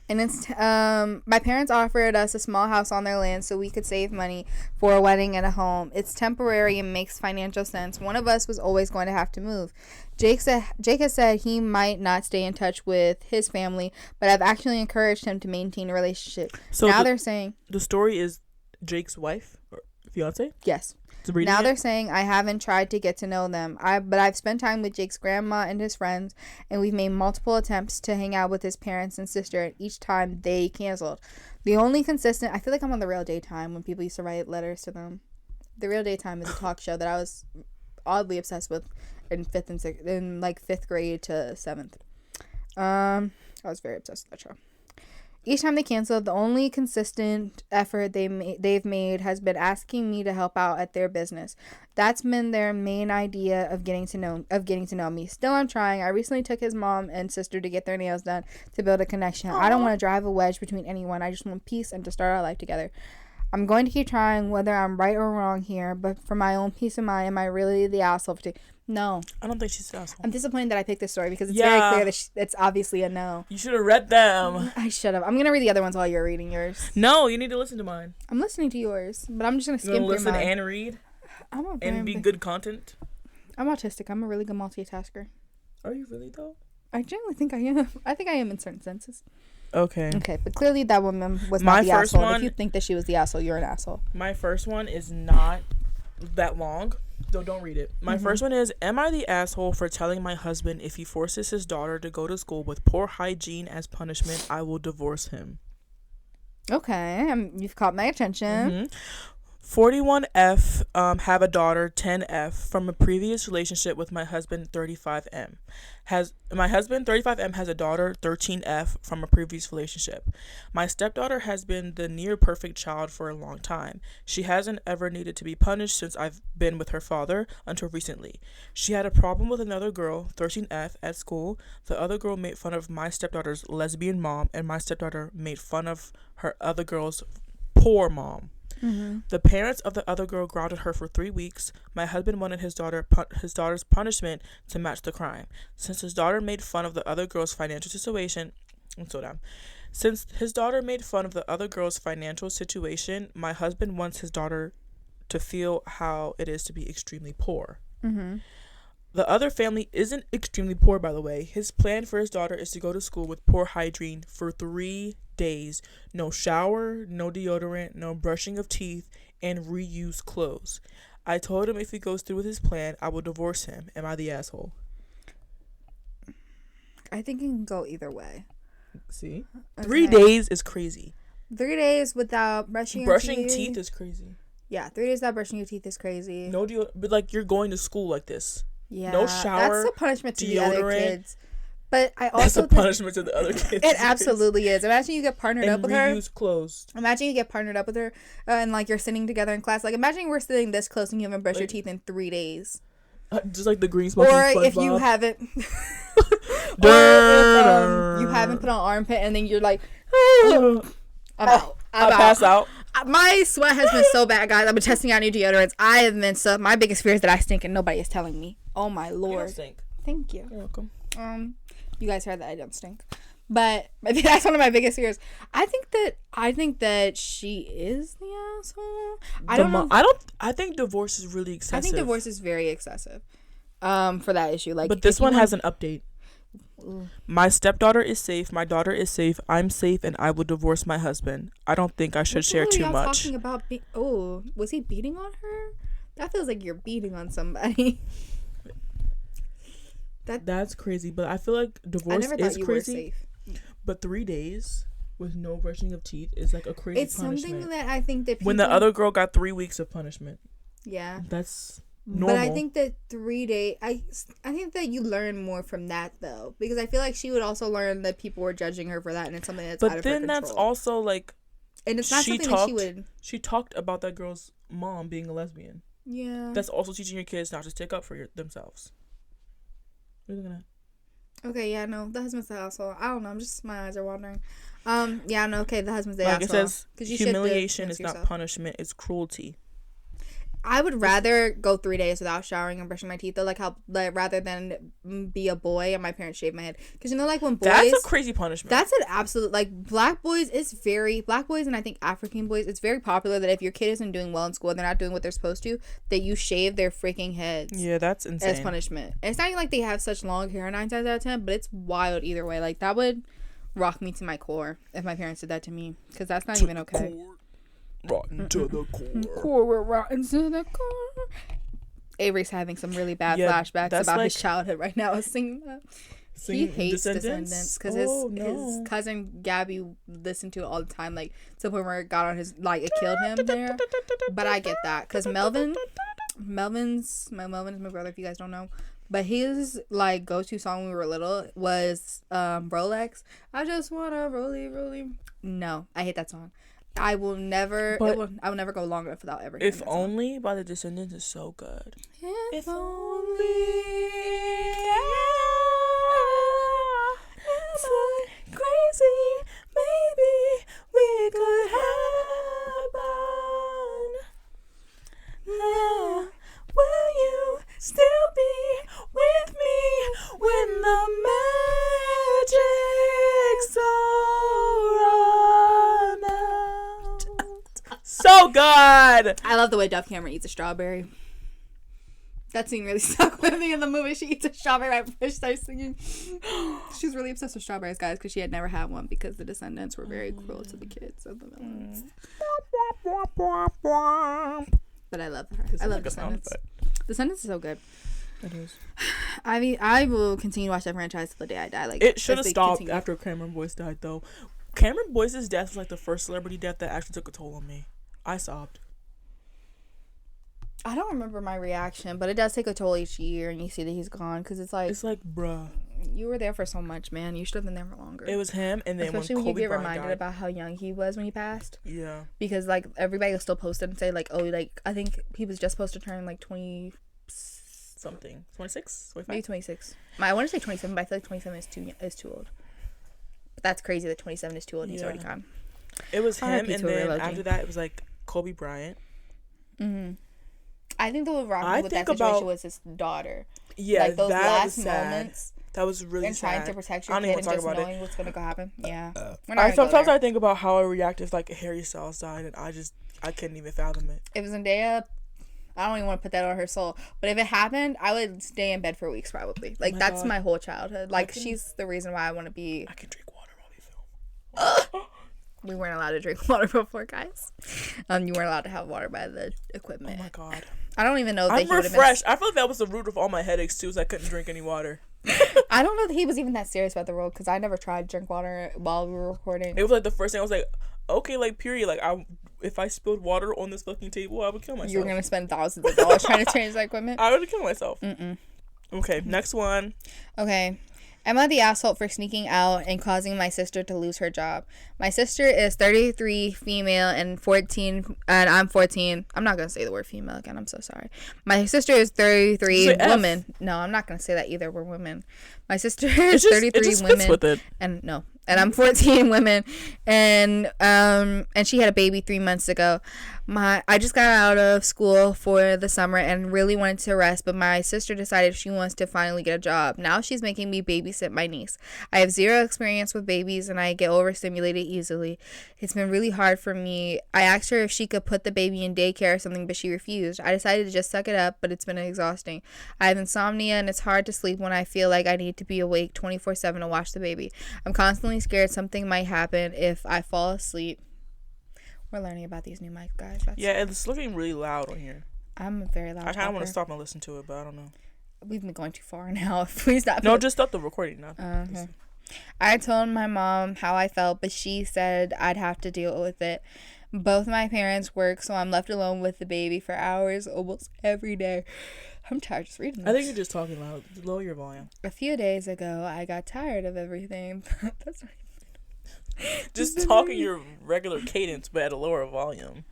And it's my parents offered us a small house on their land so we could save money for a wedding and a home. It's temporary and makes financial sense. One of us was always going to have to move. Jake has said he might not stay in touch with his family, but I've actually encouraged him to maintain a relationship. So now they're saying the story is Jake's wife or fiance? Yes. Now they're saying I haven't tried to get to know them. But I've spent time with Jake's grandma and his friends, and we've made multiple attempts to hang out with his parents and sister, and each time they canceled. The only consistent, I feel like I'm on The Real Daytime when people used to write letters to them. The Real Daytime is a talk show that I was oddly obsessed with in fifth grade to 7th. I was very obsessed with that show. Each time they canceled, the only consistent effort they've made has been asking me to help out at their business. That's been their main idea of getting to know me. Still, I'm trying. I recently took his mom and sister to get their nails done to build a connection. Aww. I don't want to drive a wedge between anyone. I just want peace and to start our life together. I'm going to keep trying, whether I'm right or wrong here, but for my own peace of mind, am I really the asshole? No. I don't think she's the asshole. I'm disappointed that I picked this story because it's very clear that it's obviously a no. You should have read them. I should have. I'm going to read the other ones while you're reading yours. No, you need to listen to mine. I'm listening to yours, but I'm just going to skim through mine. Listen and read? And be good content? I'm autistic. I'm a really good multitasker. Are you really, though? I generally think I am. I think I am in certain senses. Okay, but clearly that woman was not the asshole. If you think that she was the asshole, you're an asshole. My first one is not that long. Don't read it. My first one is, am I the asshole for telling my husband if he forces his daughter to go to school with poor hygiene as punishment, I will divorce him? Okay, you've caught my attention. 41F have a daughter, 10F, from a previous relationship with my husband, 35M. My husband, 35M, has a daughter, 13F, from a previous relationship. My stepdaughter has been the near perfect child for a long time. She hasn't ever needed to be punished since I've been with her father until recently. She had a problem with another girl, 13F, at school. The other girl made fun of my stepdaughter's lesbian mom, and my stepdaughter made fun of her other girl's poor mom. The parents of the other girl grounded her for 3 weeks. My husband wanted his daughter's punishment to match the crime. Since his daughter made fun of the other girl's financial situation, my husband wants his daughter to feel how it is to be extremely poor. The other family isn't extremely poor, by the way. His plan for his daughter is to go to school with poor hygiene for 3 days. No shower, no deodorant, no brushing of teeth, and reuse clothes. I told him if he goes through with his plan, I will divorce him. Am I the asshole? I think it can go either way. See? Okay. 3 days is crazy. 3 days without brushing teeth is crazy. Yeah, 3 days without brushing your teeth is crazy. No but like you're going to school like this. Yeah, no shower. That's a punishment to the other kids. But I also that's a punishment to the other kids. It absolutely is. Imagine you get partnered up with her. And reuse clothes. Imagine you get partnered up with her, and like you're sitting together in class. Like imagine we're sitting this close and you haven't brushed your teeth in 3 days. Just like the green smoking SpongeBob. Or if you haven't, or if you haven't put on armpit and then you're like, I'm out. I pass out. My sweat has been so bad, guys. I've been testing out new deodorants. I have been so. My biggest fear is that I stink and nobody is telling me. Oh my lord. You don't stink. Thank you. You're welcome. You guys heard that I don't stink. But that's one of my biggest fears. I think that she is the asshole. I think divorce is really excessive. I think divorce is very excessive. For that issue. Like, but this one has an update. Ooh. My stepdaughter is safe. My daughter is safe. I'm safe, and I will divorce my husband. I don't think I should share too much. Talking about was he beating on her? That feels like you're beating on somebody. That's crazy, but I feel like divorce is crazy. But 3 days with no brushing of teeth is like a crazy punishment. It's something that I think that people... When the other girl got 3 weeks of punishment. Yeah. That's normal. But I think that 3 days... I think that you learn more from that, though. Because I feel like she would also learn that people were judging her for that, and it's something that's out of her control. But then that's also, like... And it's not something that she would... She talked about that girl's mom being a lesbian. Yeah. That's also teaching your kids not to stick up for themselves. What are you looking at? Okay, yeah, no, the husband's the asshole. I don't know, my eyes are wandering. Yeah, no, okay, the husband's the asshole. It says humiliation is not punishment, it's cruelty. I would rather go 3 days without showering and brushing my teeth, though, rather than be a boy and my parents shave my head. Because, you know, like, when boys... That's a crazy punishment. That's an absolute... Like, black boys and I think African boys, it's very popular that if your kid isn't doing well in school and they're not doing what they're supposed to, that you shave their freaking heads. Yeah, that's insane. As punishment. And it's not even like they have such long hair 9 times out of 10, but it's wild either way. Like, that would rock me to my core if my parents did that to me. Because that's not even okay. Rotten to the core. We're rotten to the core. Avery's having some really bad flashbacks about his childhood right now. Singing that. He hates Descendants because his cousin Gabby listened to it all the time, like to the point where it got on his, like, it killed him there. But I get that because Melvin's my brother, if you guys don't know. But his, like, go-to song when we were little was Rolex. I just wanna rolly. No, I hate that song. I will never go long enough without ever hearing If Only by the Descendants is so good. If only it's like crazy, maybe we could happen. Now, will you still be with me when the magic's all run out? So good! I love the way Dove Cameron eats a strawberry. That scene really stuck with me in the movie. She eats a strawberry right before she starts singing. She's really obsessed with strawberries, guys, because she had never had one because the Descendants were very cruel to the kids of the villains. But I love her. I love Descendants. Descendants is so good. It is. I mean, I will continue to watch that franchise till the day I die. Like, it should have stopped after Cameron Boyce died, though. Cameron Boyce's death was like the first celebrity death that actually took a toll on me. I sobbed. I don't remember my reaction, but it does take a toll each year, and you see that he's gone because it's like, bruh, you were there for so much, man. You should have been there for longer. It was him, and then especially when you get reminded about how young he was when he passed. Yeah, because like everybody will still post it and say like, oh, like I think he was just supposed to turn like 20 something, 26, 25? Maybe 26. I want to say 27, but I feel like 27 is too old. But that's crazy that 27 is too old. And he's already gone. It was him, and then after that, it was like Kobe Bryant. Mm-hmm. I think the rock with that situation was his daughter. Yeah, like those last moments. That was really and sad. Trying to protect your kid and just knowing what's going to happen. Yeah. Sometimes I think about how I react if like Harry Styles died, and I couldn't even fathom it. If Zendaya, I don't even want to put that on her soul. But if it happened, I would stay in bed for weeks probably. Like that's my whole childhood. Like she's the reason why I want to be. I can drink water while we film. We weren't allowed to drink water before, guys. You weren't allowed to have water by the equipment. Oh my god. I don't even know that I'm refreshed. I feel like that was the root of all my headaches too, is I couldn't drink any water. I don't know that he was even that serious about the rule because I never tried to drink water while we were recording. It was like the first thing I was like, okay, like period. Like if I spilled water on this fucking table, I would kill myself. You were gonna spend thousands of dollars trying to change that equipment? I would kill myself. Okay, next one. Okay. Am I the asshole for sneaking out and causing my sister to lose her job? My sister is 33, female, and 14, and I'm 14. I'm not going to say the word female again. I'm so sorry. My sister is 33, woman. No, I'm not going to say that either. We're women. My sister is 33, women. With it. And I'm 14, women. And she had a baby 3 months ago. I just got out of school for the summer and really wanted to rest, but my sister decided she wants to finally get a job. Now she's making me babysit my niece. I have zero experience with babies and I get overstimulated easily. It's been really hard for me. I asked her if she could put the baby in daycare or something, but she refused. I decided to just suck it up, but it's been exhausting. I have insomnia and it's hard to sleep when I feel like I need to be awake 24/7 to watch the baby. I'm constantly scared something might happen if I fall asleep. We're learning about these new mics, guys. It's looking really loud on here. I'm a very loud I kind of want to stop and listen to it, but I don't know. We've been going too far now. Please stop. No, just stop the recording now. Okay. I told my mom how I felt, but she said I'd have to deal with it. Both my parents work, so I'm left alone with the baby for hours almost every day. I'm tired just reading this. I think you're just talking loud. Lower your volume. A few days ago, I got tired of everything. That's not just talking your regular cadence, but at a lower volume.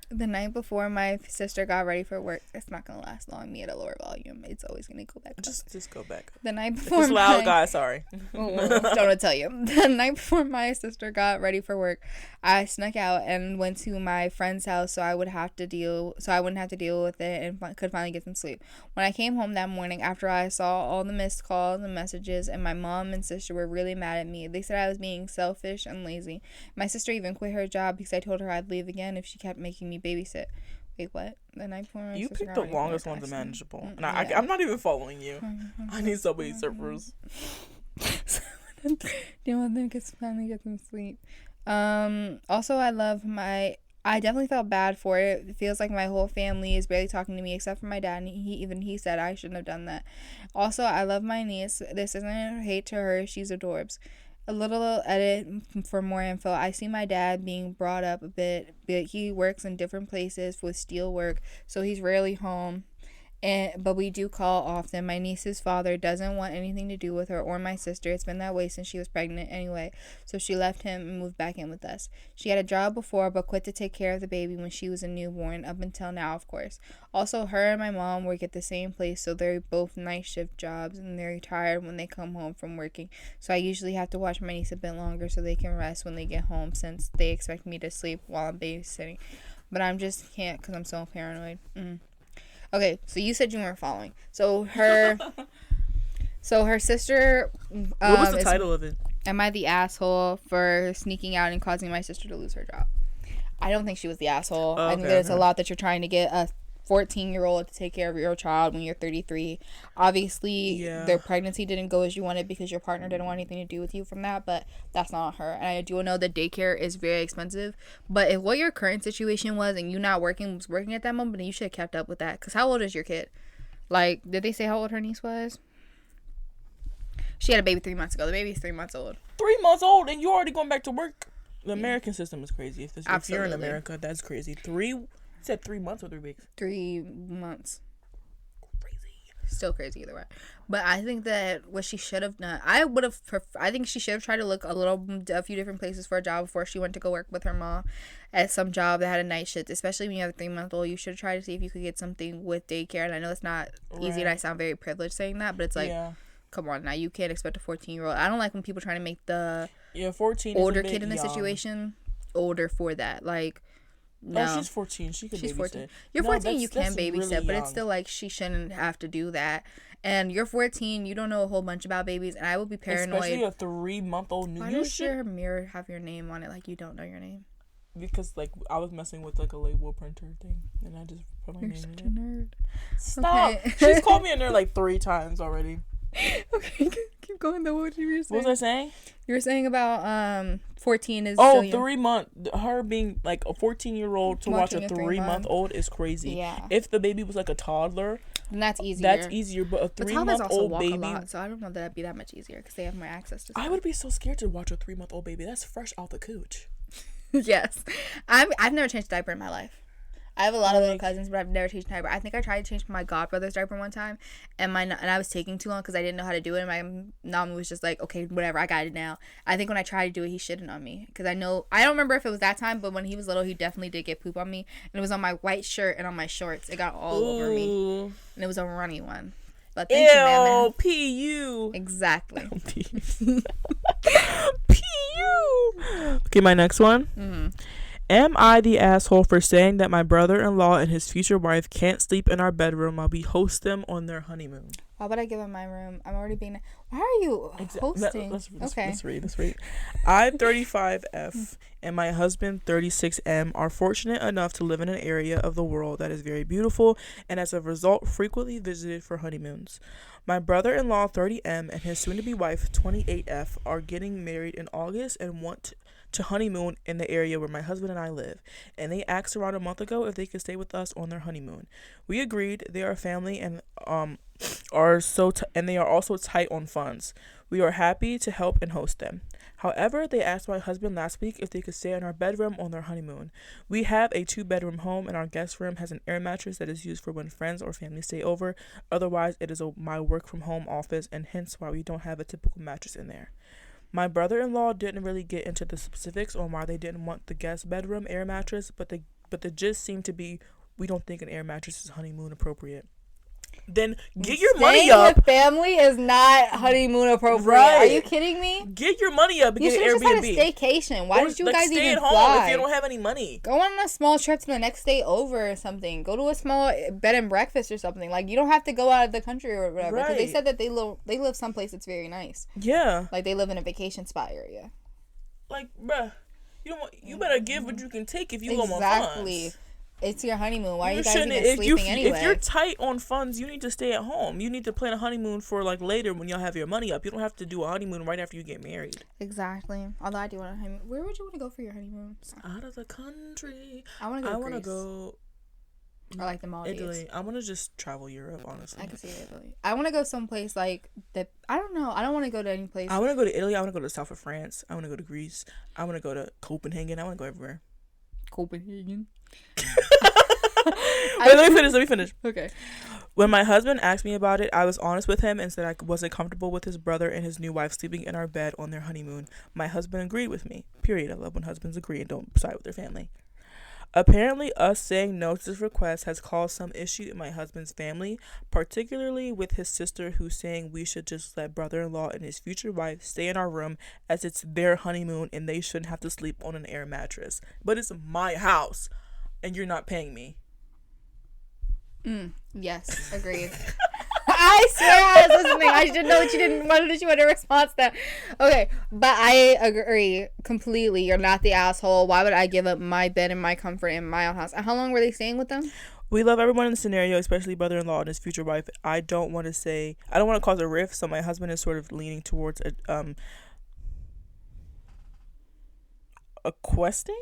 The night before my sister got ready for work, it's not gonna last long. Me at a lower volume, it's always gonna go back up. Just go back. The night before, it's loud, guys. Sorry. Don't tell you. The night before my sister got ready for work, I snuck out and went to my friend's house so I wouldn't have to deal with it and could finally get some sleep. When I came home that morning, after I saw all the missed calls and messages, and my mom and sister were really mad at me. They said I was being selfish and lazy. My sister even quit her job because I told her I'd leave again if she kept making me babysit. Wait, what? The night before you picked the longest one to manageable. And I'm not even following you. I need Subway Surfers. Finally get some sleep. Also, I definitely felt bad for it. It feels like my whole family is barely talking to me except for my dad, and he said I shouldn't have done that. Also, I love my niece. This isn't a hate to her. She's adorbs. A little edit for more info. I see my dad being brought up a bit, but he works in different places with steel work, so he's rarely home. But we do call often. My niece's father doesn't want anything to do with her or my sister. It's been that way since she was pregnant anyway, so she left him and moved back in with us. She had a job before but quit to take care of the baby when she was a newborn, up until now, of course. Also, her and my mom work at the same place, so they're both night shift jobs, and they're tired when they come home from working, so I usually have to watch my niece a bit longer so they can rest when they get home, since they expect me to sleep while I'm babysitting. But I just can't because I'm so paranoid. Okay, so you said you weren't following. So her sister. What was the title of it? Am I the asshole for sneaking out and causing my sister to lose her job? I don't think she was the asshole. I think there's a lot that you're trying to get a 14-year-old to take care of your child when you're 33. Obviously, their pregnancy didn't go as you wanted because your partner didn't want anything to do with you from that, but that's not her. And I do know that daycare is very expensive, but if what your current situation was and you not working was working at that moment, then you should have kept up with that. Because how old is your kid? Like, did they say how old her niece was? She had a baby 3 months ago. The baby's 3 months old. 3 months old and you already going back to work? The American system is crazy. If you're in America, that's crazy. You said 3 months or 3 weeks? 3 months. Crazy. Still crazy either way. But I think that what she should have done, I think she should have tried to look a few different places for a job before she went to go work with her mom at some job that had a night shift. Especially when you have a 3-month-old, you should try to see if you could get something with daycare. And I know it's not easy, and I sound very privileged saying that, but it's like, come on now, you can't expect a 14-year-old. I don't like when people trying to make the 14 older kid in the situation older for that. Like, no. Oh, she's 14. She's 14. You're 14, you can babysit, really but it's still like she shouldn't have to do that. And you're 14, you don't know a whole bunch about babies, and I would be paranoid. Especially a 3-month-old new. Why does your mirror have your name on it like you don't know your name? Because, like, I was messing with, like, a label printer thing, and I just put my name in it. You're such a nerd. Stop! Okay. She's called me a nerd, like, 3 times already. Okay, keep going though. What you were saying? What was I saying? You were saying about 14 is 3 month. Her being like a 14-year-old to watch a 3-month-old is crazy. Yeah. If the baby was like a toddler, then that's easier. That's easier, but a 3-month-old baby. A lot, so I don't know that that'd be that much easier because they have more access to stuff. I would be so scared to watch a 3-month-old baby. That's fresh out the cooch. Yes, I've never changed a diaper in my life. I have a lot of little cousins, but I've never changed a diaper. I think I tried to change my godbrother's diaper one time, and I was taking too long because I didn't know how to do it. And my mom was just like, "Okay, whatever, I got it now." I think when I tried to do it, he shitted on me because I don't remember if it was that time, but when he was little, he definitely did get poop on me, and it was on my white shirt and on my shorts. It got all over me, and it was a runny one. But thank you, man. P.U. Exactly. P.U. Okay, my next one. Mm-hmm. Am I the asshole for saying that my brother-in-law and his future wife can't sleep in our bedroom while we host them on their honeymoon? Why would I give him my room? I'm already being... Why are you hosting? Let's read. I, 35F, and my husband, 36M, are fortunate enough to live in an area of the world that is very beautiful and as a result frequently visited for honeymoons. My brother-in-law, 30M, and his soon-to-be wife, 28F, are getting married in August and want to honeymoon in the area where my husband and I live, and they asked around a month ago if they could stay with us on their honeymoon. We agreed. They are family and they are also tight on funds. We are happy to help and host them. However, they asked my husband last week if they could stay in our bedroom on their honeymoon. We have a 2-bedroom home, and our guest room has an air mattress that is used for when friends or family stay over. Otherwise, it is my work from home office, and hence why we don't have a typical mattress in there. My brother-in-law didn't really get into the specifics on why they didn't want the guest bedroom air mattress, but the gist seemed to be, we don't think an air mattress is honeymoon appropriate. Then get your money up. With family is not honeymoon appropriate. Right. Are you kidding me? Get your money up and get an Airbnb. You should have had a staycation. Why did you guys stay even at home fly? if you don't have any money? Go on a small trip to the next day over or something. Go to a small bed and breakfast or something. Like, you don't have to go out of the country or whatever. Because they said that they live someplace that's very nice. Yeah. Like, they live in a vacation spot area. Like, bruh, you better give what you can take if you go on funds. Exactly. It's your honeymoon. Why are you guys even sleeping anyway? If you're tight on funds, you need to stay at home. You need to plan a honeymoon for, like, later when y'all have your money up. You don't have to do a honeymoon right after you get married. Exactly. Although I do want a honeymoon. Where would you want to go for your honeymoon? Out of the country. I want to go to Greece. Go... Or, like, the Maldives. Italy. I want to just travel Europe, honestly. I can see Italy. I want to go someplace, like, that... I don't know. I don't want to go to any place. I want to go to Italy. I want to go to the south of France. I want to go to Greece. I want to go to Copenhagen. I want to go everywhere. Copenhagen? Wait, let me finish. Okay. When my husband asked me about it, I was honest with him and said I wasn't comfortable with his brother and his new wife sleeping in our bed on their honeymoon. My husband agreed with me. Period. I love when husbands agree and don't side with their family. Apparently, us saying no to this request has caused some issue in my husband's family, particularly with his sister, who's saying we should just let brother-in-law and his future wife stay in our room as it's their honeymoon and they shouldn't have to sleep on an air mattress. But it's my house and you're not paying me. Yes, agreed. I swear I was listening. I didn't know that you didn't want a response to that. Okay, but I agree completely. You're not the asshole. Why would I give up my bed and my comfort in my own house? And how long were they staying with them? We love everyone in the scenario, especially brother-in-law and his future wife. I don't want to cause a rift, so my husband is sort of leaning towards Acquesting?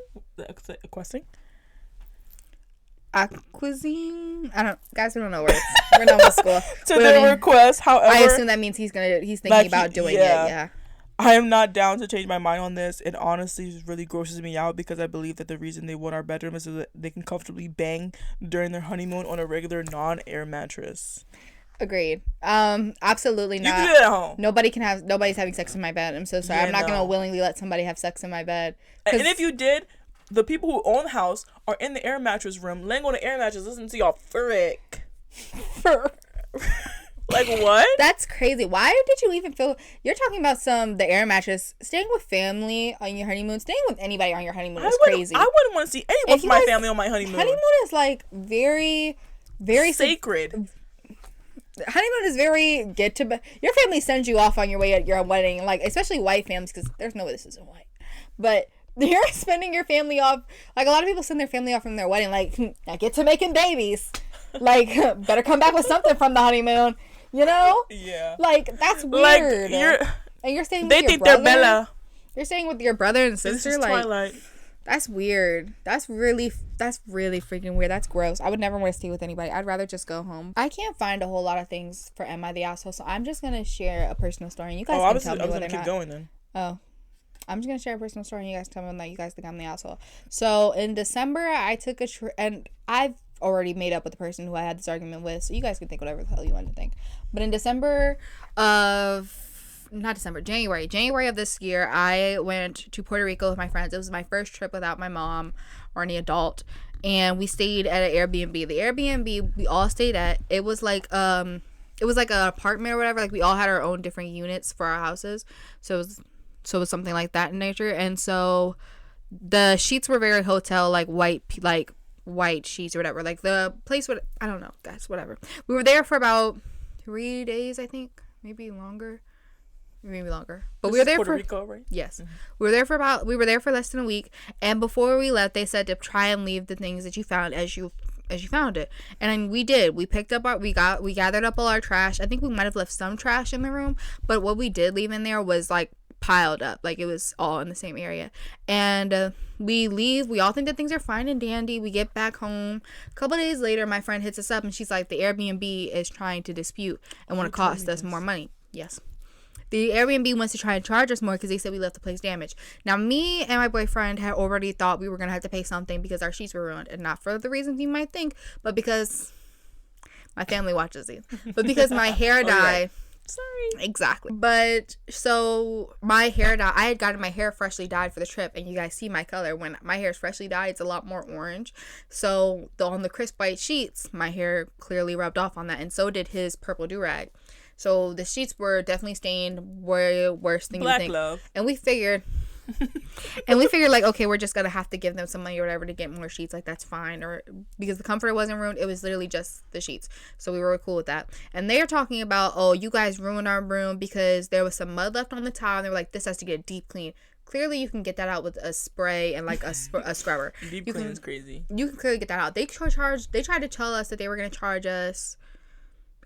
Acquisition? Guys, we don't know words. We're not in school. To their request, however, I assume that means he's thinking about doing it. Yeah. I am not down to change my mind on this. It honestly really grosses me out because I believe that the reason they want our bedroom is so that they can comfortably bang during their honeymoon on a regular non-air mattress. Agreed. Absolutely not. You can do that at home. Nobody's having sex in my bed. I'm so sorry. I'm not gonna willingly let somebody have sex in my bed. And if you did, the people who own the house are in the air mattress room, laying on the air mattress, listening to y'all frick. Like, what? That's crazy. Why did you even feel... You're talking about the air mattress. Staying with family on your honeymoon, staying with anybody on your honeymoon is crazy. I wouldn't want to see anyone from my family on my honeymoon. Honeymoon is, like, very, very... sacred. Honeymoon is very... Your family sends you off on your way at your wedding, like, especially white families, because there's no way this isn't white. But... You're spending your family off. Like, a lot of people send their family off from their wedding. Like, I get to making babies. Like, better come back with something from the honeymoon. You know? Yeah. Like, that's weird. Like, you're staying with they your think brother. they're Bella. You're staying with your brother and sister. This is like, Twilight. That's weird. That's really freaking weird. That's gross. I would never want to stay with anybody. I'd rather just go home. I can't find a whole lot of things for Am I the Asshole, so I'm just going to share a personal story. And you guys can tell me whether or not. I was going to keep going then. Oh. I'm just going to share a personal story and you guys tell me that you guys think I'm the asshole. So, in December, I took a trip, and I've already made up with the person who I had this argument with, so you guys can think whatever the hell you want to think. But in January of this year, I went to Puerto Rico with my friends. It was my first trip without my mom or any adult, and we stayed at an Airbnb. The Airbnb we all stayed at, it was like an apartment or whatever. Like, we all had our own different units for our houses, so it was something like that in nature. And so the sheets were very hotel, like white sheets or whatever. Like the place would, I don't know, guys, whatever. We were there for about 3 days, I think, maybe longer. But we were there Puerto for Rico, right? Yes. Mm-hmm. We were there for less than a week, and before we left they said to try and leave the things that you found as you found it. And we did. We picked up we gathered up all our trash. I think we might have left some trash in the room, but what we did leave in there was like piled up, like it was all in the same area. And we leave, we all think that things are fine and dandy. We get back home. A couple of days later, my friend hits us up and she's like, the Airbnb is trying to dispute and want to cost us more money. Yes. The Airbnb wants to try and charge us more because they said we left the place damaged. Now, me and my boyfriend had already thought we were going to have to pay something because our sheets were ruined. And not for the reasons you might think, but because my family watches these. But because my hair dyed. Sorry. Exactly. But so my hair dye, I had gotten my hair freshly dyed for the trip. And you guys see my color. When my hair is freshly dyed, it's a lot more orange. So on the crisp white sheets, my hair clearly rubbed off on that. And so did his purple do-rag. So the sheets were definitely stained, way worse than you think. Love. And we figured, like, okay, we're just gonna have to give them some money or whatever to get more sheets. Like, that's fine. Or because the comforter wasn't ruined, it was literally just the sheets. So we were cool with that. And they are talking about, oh, you guys ruined our room because there was some mud left on the tile. And they were like, this has to get deep clean. Clearly, you can get that out with a spray and like a scrubber. Deep clean is crazy. You can clearly get that out. They tried to tell us that they were gonna charge us.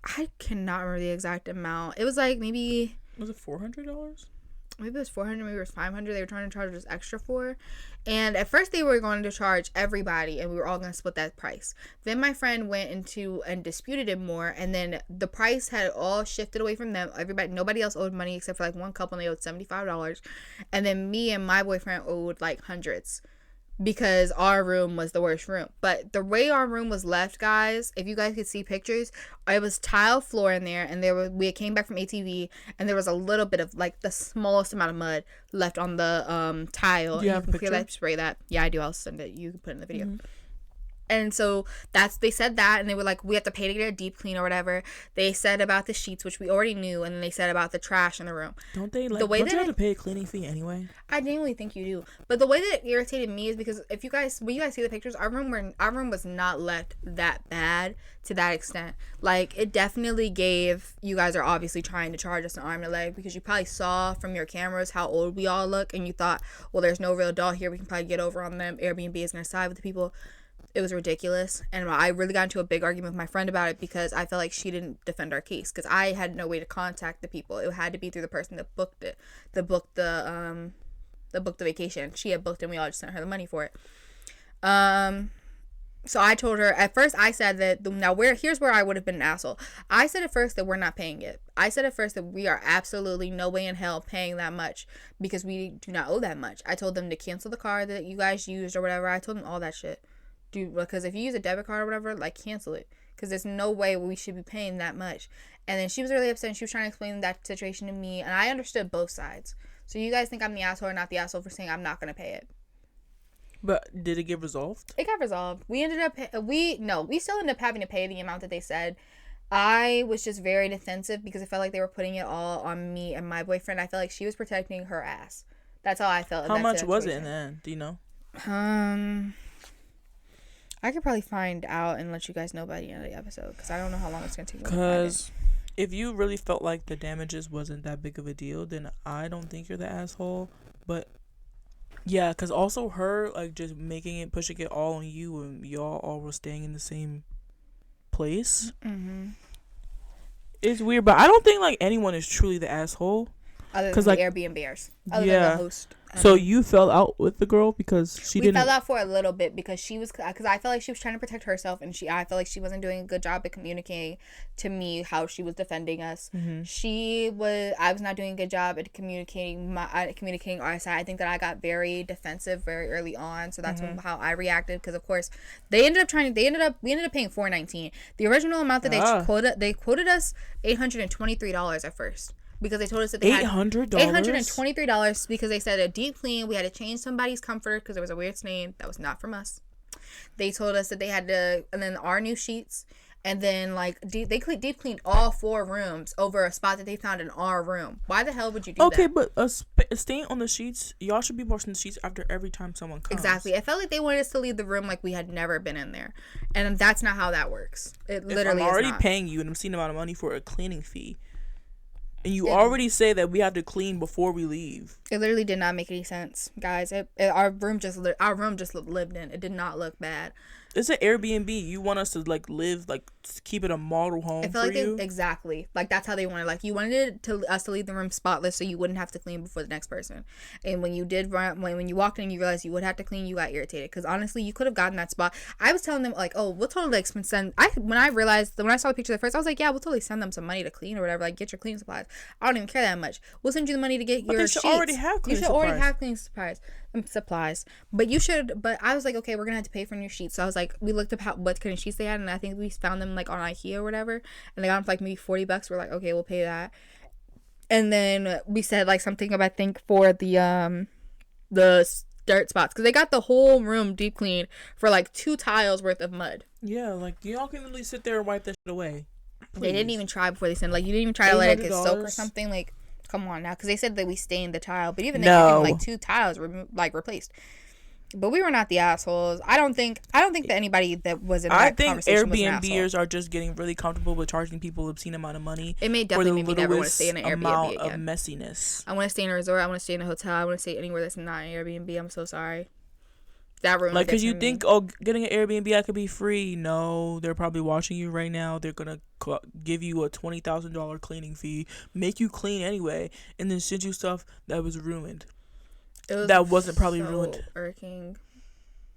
I cannot remember the exact amount. It was like maybe... Was it $400? Maybe it was $400, maybe it was $500. They were trying to charge us extra for. And at first they were going to charge everybody and we were all going to split that price. Then my friend went into and disputed it more, and then the price had all shifted away from them. Nobody else owed money except for like one couple, and they owed $75. And then me and my boyfriend owed like hundreds. Because our room was the worst room. But the way our room was left, guys, if you guys could see pictures, it was tile floor in there, and we came back from ATV, and there was a little bit of like the smallest amount of mud left on the tile. Do you have a picture? Spray that. Yeah, I do. I'll send it. You can put it in the video. Mm-hmm. And so they said that, and they were like, we have to pay to get a deep clean or whatever. They said about the sheets, which we already knew, and then they said about the trash in the room. Don't you have to pay a cleaning fee anyway? I genuinely think you do. But the way that it irritated me is because when you guys see the pictures, our room was not left that bad to that extent. Like, it definitely gave, you guys are obviously trying to charge us an arm and a leg because you probably saw from your cameras how old we all look, and you thought, well, there's no real doll here, we can probably get over on them. Airbnb is going to side with the people. It was ridiculous, and I really got into a big argument with my friend about it because I felt like she didn't defend our case because I had no way to contact the people. It had to be through the person that booked it, that booked the vacation. She had booked it, and we all just sent her the money for it. So I told her at first. I said that here's where I would have been an asshole. I said at first that we're not paying it. I said at first that we are absolutely no way in hell paying that much because we do not owe that much. I told them to cancel the card that you guys used or whatever. I told them all that shit. Because if you use a debit card or whatever, like, cancel it, because there's no way we should be paying that much. And then she was really upset, and she was trying to explain that situation to me, and I understood both sides. So you guys think I'm the asshole or not the asshole for saying I'm not gonna pay it? But did it get resolved? It got resolved. We still ended up having to pay the amount that they said. I was just very defensive because I felt like they were putting it all on me and my boyfriend. I felt like she was protecting her ass. That's how I felt. How much was it in the end? Do you know? I could probably find out and let you guys know by the end of the episode because I don't know how long it's going to take. Because if you really felt like the damages wasn't that big of a deal, then I don't think you're the asshole. But yeah, because also her like just pushing it all on you and y'all all were staying in the same place. Mm-hmm. It's weird, but I don't think like anyone is truly the asshole. Other than the Airbnbers. Other than the host. So you fell out with the girl because we fell out for a little bit because I felt like she was trying to protect herself, and I felt like she wasn't doing a good job at communicating to me how she was defending us. Mm-hmm. I was not doing a good job at communicating our side. I think that I got very defensive very early on, so that's how I reacted. Because of course we ended up paying $419. The original amount that they quoted us $823 at first. Because they told us that they had $823 because they said a deep clean. We had to change somebody's comforter because there was a weird stain that was not from us. They told us that they had to, and then our new sheets, And then, like, they deep cleaned all 4 rooms over a spot that they found in our room. Why the hell would you do that? Okay, but staying on the sheets, y'all should be washing the sheets after every time someone comes. Exactly. I felt like they wanted us to leave the room like we had never been in there. And that's not how that works. It literally is not. I'm already paying you an obscene amount of money for a cleaning fee. And you already say that we have to clean before we leave. It literally did not make any sense, guys. Our room just lived in. It did not look bad. It's an Airbnb. You want us to like live, like keep it a model home I feel for like you. Exactly. Like that's how they wanted. Like you wanted us to leave the room spotless, so you wouldn't have to clean before the next person. And when you did, when you walked in, you realized you would have to clean. You got irritated because honestly, you could have gotten that spot. I was telling them like, oh, we'll totally like send. When I saw the picture at first, I was like, yeah, we'll totally send them some money to clean or whatever. Like get your cleaning supplies. I don't even care that much. We'll send you the money to get your sheets. Already have cleaning supplies. You should already have cleaning supplies. But you should. But I was like, okay, we're gonna have to pay for new sheets. So I was like, we looked up what kind of sheets they had, and I think we found them like on IKEA or whatever, and they got them for like maybe $40. We're like, okay, we'll pay that. And then we said like something about, I think, for the dirt spots, because they got the whole room deep cleaned for like 2 tiles worth of mud. Yeah, like y'all can really sit there and wipe that shit away. Please. They didn't even try before they sent. Like you didn't even try to let it get soaked or something. Like come on now, because they said that we stained the tile, but even then, like 2 tiles were like replaced. But we were not the assholes. I don't think that anybody that was in that conversation was an asshole. Airbnbers are just getting really comfortable with charging people obscene amount of money. It may definitely make me never want to stay in an Airbnb again. Of messiness. I want to stay in a resort. I want to stay in a hotel. I want to stay anywhere that's not an Airbnb. I'm so sorry. That room. Like, because you think, oh, getting an Airbnb, I could be free. No, they're probably watching you right now. They're gonna give you a $20,000 cleaning fee, make you clean anyway, and then send you stuff that was ruined. That wasn't probably ruined. Irking.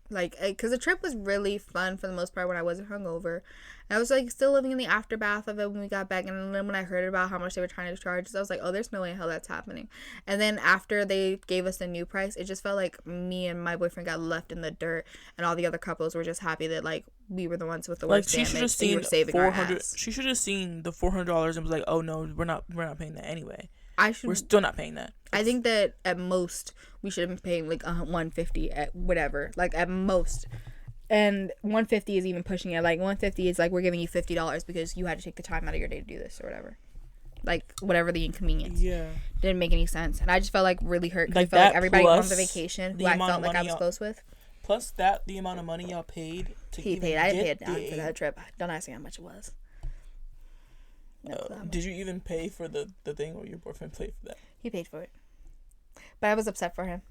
Like, because the trip was really fun for the most part when I wasn't hungover. And I was like still living in the aftermath of it when we got back, and then when I heard about how much they were trying to charge us, I was like, oh, there's no way in hell that's happening. And then after they gave us the new price, it just felt like me and my boyfriend got left in the dirt, and all the other couples were just happy that like we were the ones with the worst damage. She should have seen $400. She should have seen the $400 and was like, oh no, we're not paying that anyway. We're still not paying that. I think that at most we should have been paying like $150 at whatever, like at most. And $150 is even pushing it. Like $150 is like we're giving you $50 because you had to take the time out of your day to do this or whatever. Like whatever the inconvenience. Yeah. Didn't make any sense, and I just felt like really hurt because I felt like everybody on the vacation who I felt like I was close with. Plus the amount of money y'all paid to he paid. I didn't pay a dime for that trip. Don't ask me how much it was. Did you even pay for the thing, or your boyfriend paid for that? He paid for it. But I was upset for him.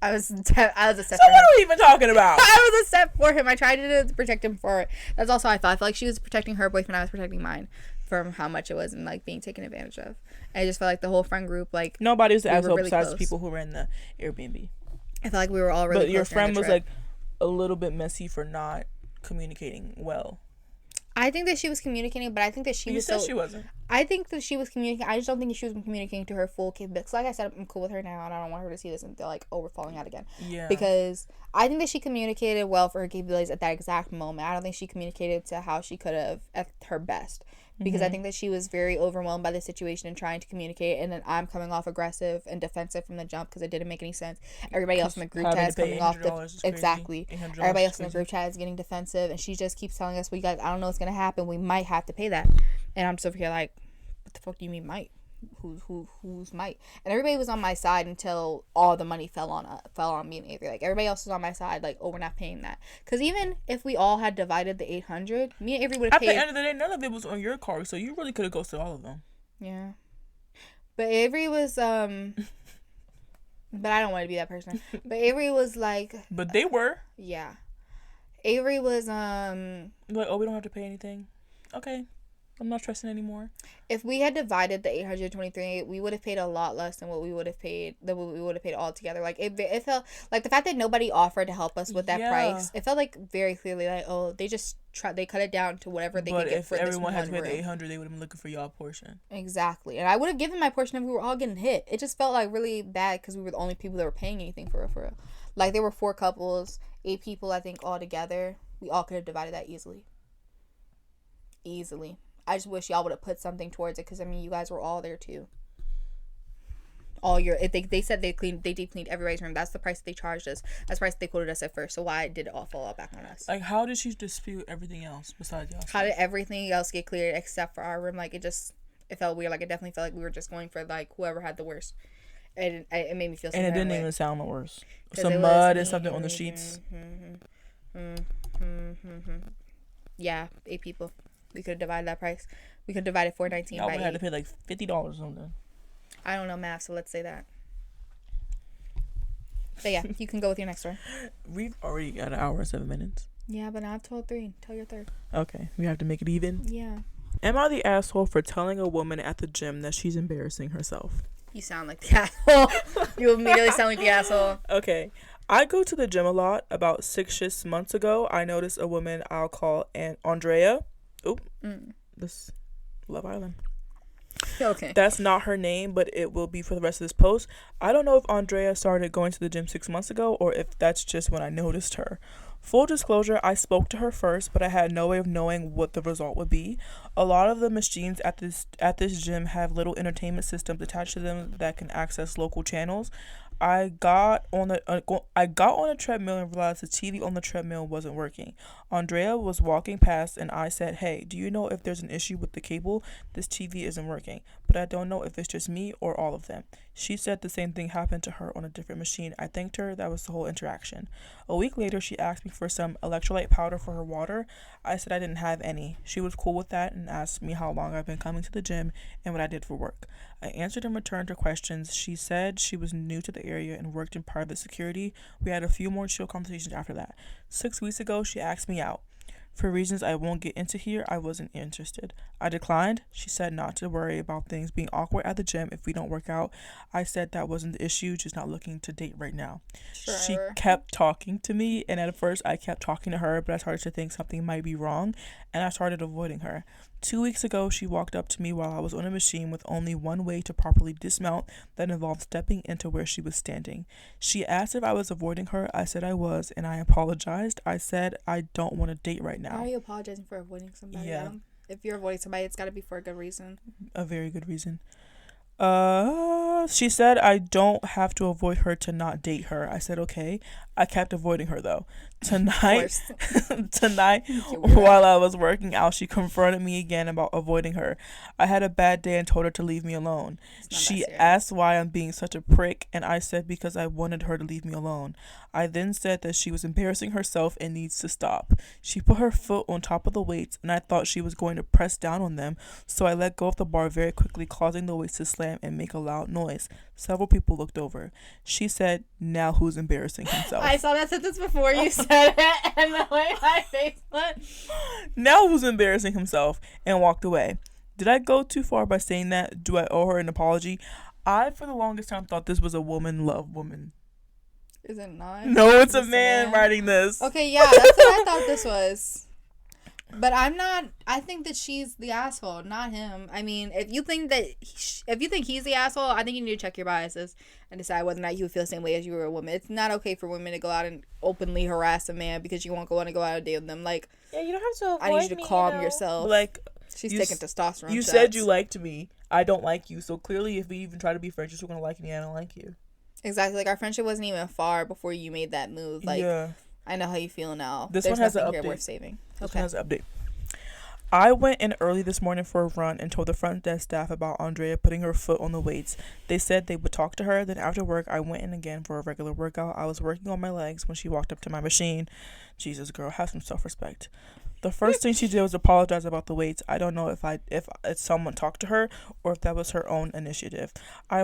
I was upset so for him. So what are we even talking about? I was upset for him. I tried to protect him for it. That's also how I felt. I felt like she was protecting her boyfriend. I was protecting mine from how much it was and like being taken advantage of. And I just felt like the whole friend group, like nobody was the asshole besides the people who ran the Airbnb. I felt like we were all really. But your friend was like a little bit messy for not communicating well. I think that she was communicating, but I think that she she wasn't. I think that she was communicating. I just don't think she was communicating to her full capability. Like I said, I'm cool with her now, and I don't want her to see this and feel like, oh, we're falling out again. Yeah. Because I think that she communicated well for her capabilities at that exact moment. I don't think she communicated to how she could have at her best. Because I think that she was very overwhelmed by the situation and trying to communicate, and then I'm coming off aggressive and defensive from the jump because it didn't make any sense. Everybody else in the group chat is coming off exactly. Everybody else in the group chat is getting defensive, and she just keeps telling us, "We guys, I don't know what's gonna happen. We might have to pay that." And I'm just over here like, "What the fuck do you mean might? Who's might?" And everybody was on my side until all the money fell on me and Avery. Like everybody else was on my side, like, "Oh, we're not paying that." Because even if we all had divided the $800, me and Avery would have paid. At the end of the day, none of it was on your card, so you really could have ghosted all of them. Yeah, but Avery was but I don't want to be that person. But Avery was like. But they were. Yeah, Avery was like, oh, we don't have to pay anything. Okay. I'm not stressing anymore. If we had divided the $823, we would have paid a lot less than what we would have paid all together. Like it felt like the fact that nobody offered to help us with that price. It felt like very clearly like, oh, they just they cut it down to whatever they could get for this one room. But if everyone had to pay the $800, they would have been looking for y'all portion. Exactly, and I would have given my portion if we were all getting hit. It just felt like really bad because we were the only people that were paying anything for real. Like there were 4 couples, 8 people, I think, all together. We all could have divided that easily. I just wish y'all would have put something towards it because, I mean, you guys were all there, too. all your, they said they deep cleaned everybody's room. That's the price they charged us. That's the price they quoted us at first. So why did it all fall back on us? Like, how did she dispute everything else besides y'all? How did everything else get cleared except for our room? Like, it felt weird. Like, it definitely felt like we were just going for, like, whoever had the worst. It made me feel so. And it didn't even sound the worst. Some mud and something on the sheets. Yeah, 8 people. We could have divided that price. We could have divided $4.19 by 8. Y'all would have to pay like $50 or something. I don't know math, so let's say that. But yeah, you can go with your next story. We've already got an hour and 7 minutes. Yeah, but now I've told 3. Tell your third. Okay, we have to make it even. Yeah. Am I the asshole for telling a woman at the gym that she's embarrassing herself? You sound like the asshole. You immediately sound like the asshole. Okay. I go to the gym a lot. About 6 months ago, I noticed a woman I'll call Andrea. This Love Island. Okay. That's not her name, but it will be for the rest of this post. I don't know if Andrea started going to the gym 6 months ago or if that's just when I noticed her. Full disclosure, I spoke to her first, but I had no way of knowing what the result would be. A lot of the machines at this gym have little entertainment systems attached to them that can access local channels. I got on a treadmill and realized the TV on the treadmill wasn't working. Andrea was walking past and I said, "Hey, do you know if there's an issue with the cable? This TV isn't working, but I don't know if it's just me or all of them." She said the same thing happened to her on a different machine. I thanked her. That was the whole interaction. A week later, she asked me for some electrolyte powder for her water. I said I didn't have any. She was cool with that and asked me how long I've been coming to the gym and what I did for work. I answered and returned her questions. She said she was new to the area and worked in private security. We had a few more chill conversations after that. 6 weeks ago, she asked me out. For reasons I won't get into here, I wasn't interested. I declined. She said not to worry about things being awkward at the gym if we don't work out. I said that wasn't the issue, just not looking to date right now. Sure. She kept talking to me, and at first I kept talking to her, but I started to think something might be wrong, and I started avoiding her. 2 weeks ago, she walked up to me while I was on a machine with only one way to properly dismount that involved stepping into where she was standing. She asked if I was avoiding her. I said I was, and I apologized. I said I don't want to date right now. Why are you apologizing for avoiding somebody? Yeah. If you're avoiding somebody, it's got to be for a good reason. A very good reason. She said I don't have to avoid her to not date her. I said okay. I kept avoiding her though. Tonight while I was working out, she confronted me again about avoiding her. I had a bad day and told her to leave me alone. She asked why I'm being such a prick, and I said because I wanted her to leave me alone. I then said that she was embarrassing herself and needs to stop. She put her foot on top of the weights, and I thought she was going to press down on them, so I let go of the bar very quickly, causing the weights to slam and make a loud noise. Several people looked over. She said, "Now who's embarrassing himself?" I saw that sentence before you said it, and the way my face went. "Now who's embarrassing himself?" and walked away. Did I go too far by saying that? Do I owe her an apology? I, for the longest time, thought this was a woman love woman. Is it not? No, it's a man writing this. Okay, yeah, that's what I thought this was. But I'm not. I think that she's the asshole, not him. I mean, if you think he's the asshole, I think you need to check your biases and decide whether or not you would feel the same way as you were a woman. It's not okay for women to go out and openly harass a man because you won't want to go out and date with them. Like, yeah, you don't have to. I need you to calm yourself. Like, she's taking testosterone. You shots. said you liked me. I don't like you. So clearly, if we even try to be friends, you're still gonna like me. I don't like you. Exactly. Like, our friendship wasn't even far before you made that move. Like, yeah. I know how you feel now. There's one has an update. Worth saving. This one has an update. I went in early this morning for a run and told the front desk staff about Andrea putting her foot on the weights. They said they would talk to her. Then after work, I went in again for a regular workout. I was working on my legs when she walked up to my machine. Jesus, girl, have some self-respect. The first thing she did was apologize about the weights. I don't know if someone talked to her or if that was her own initiative. I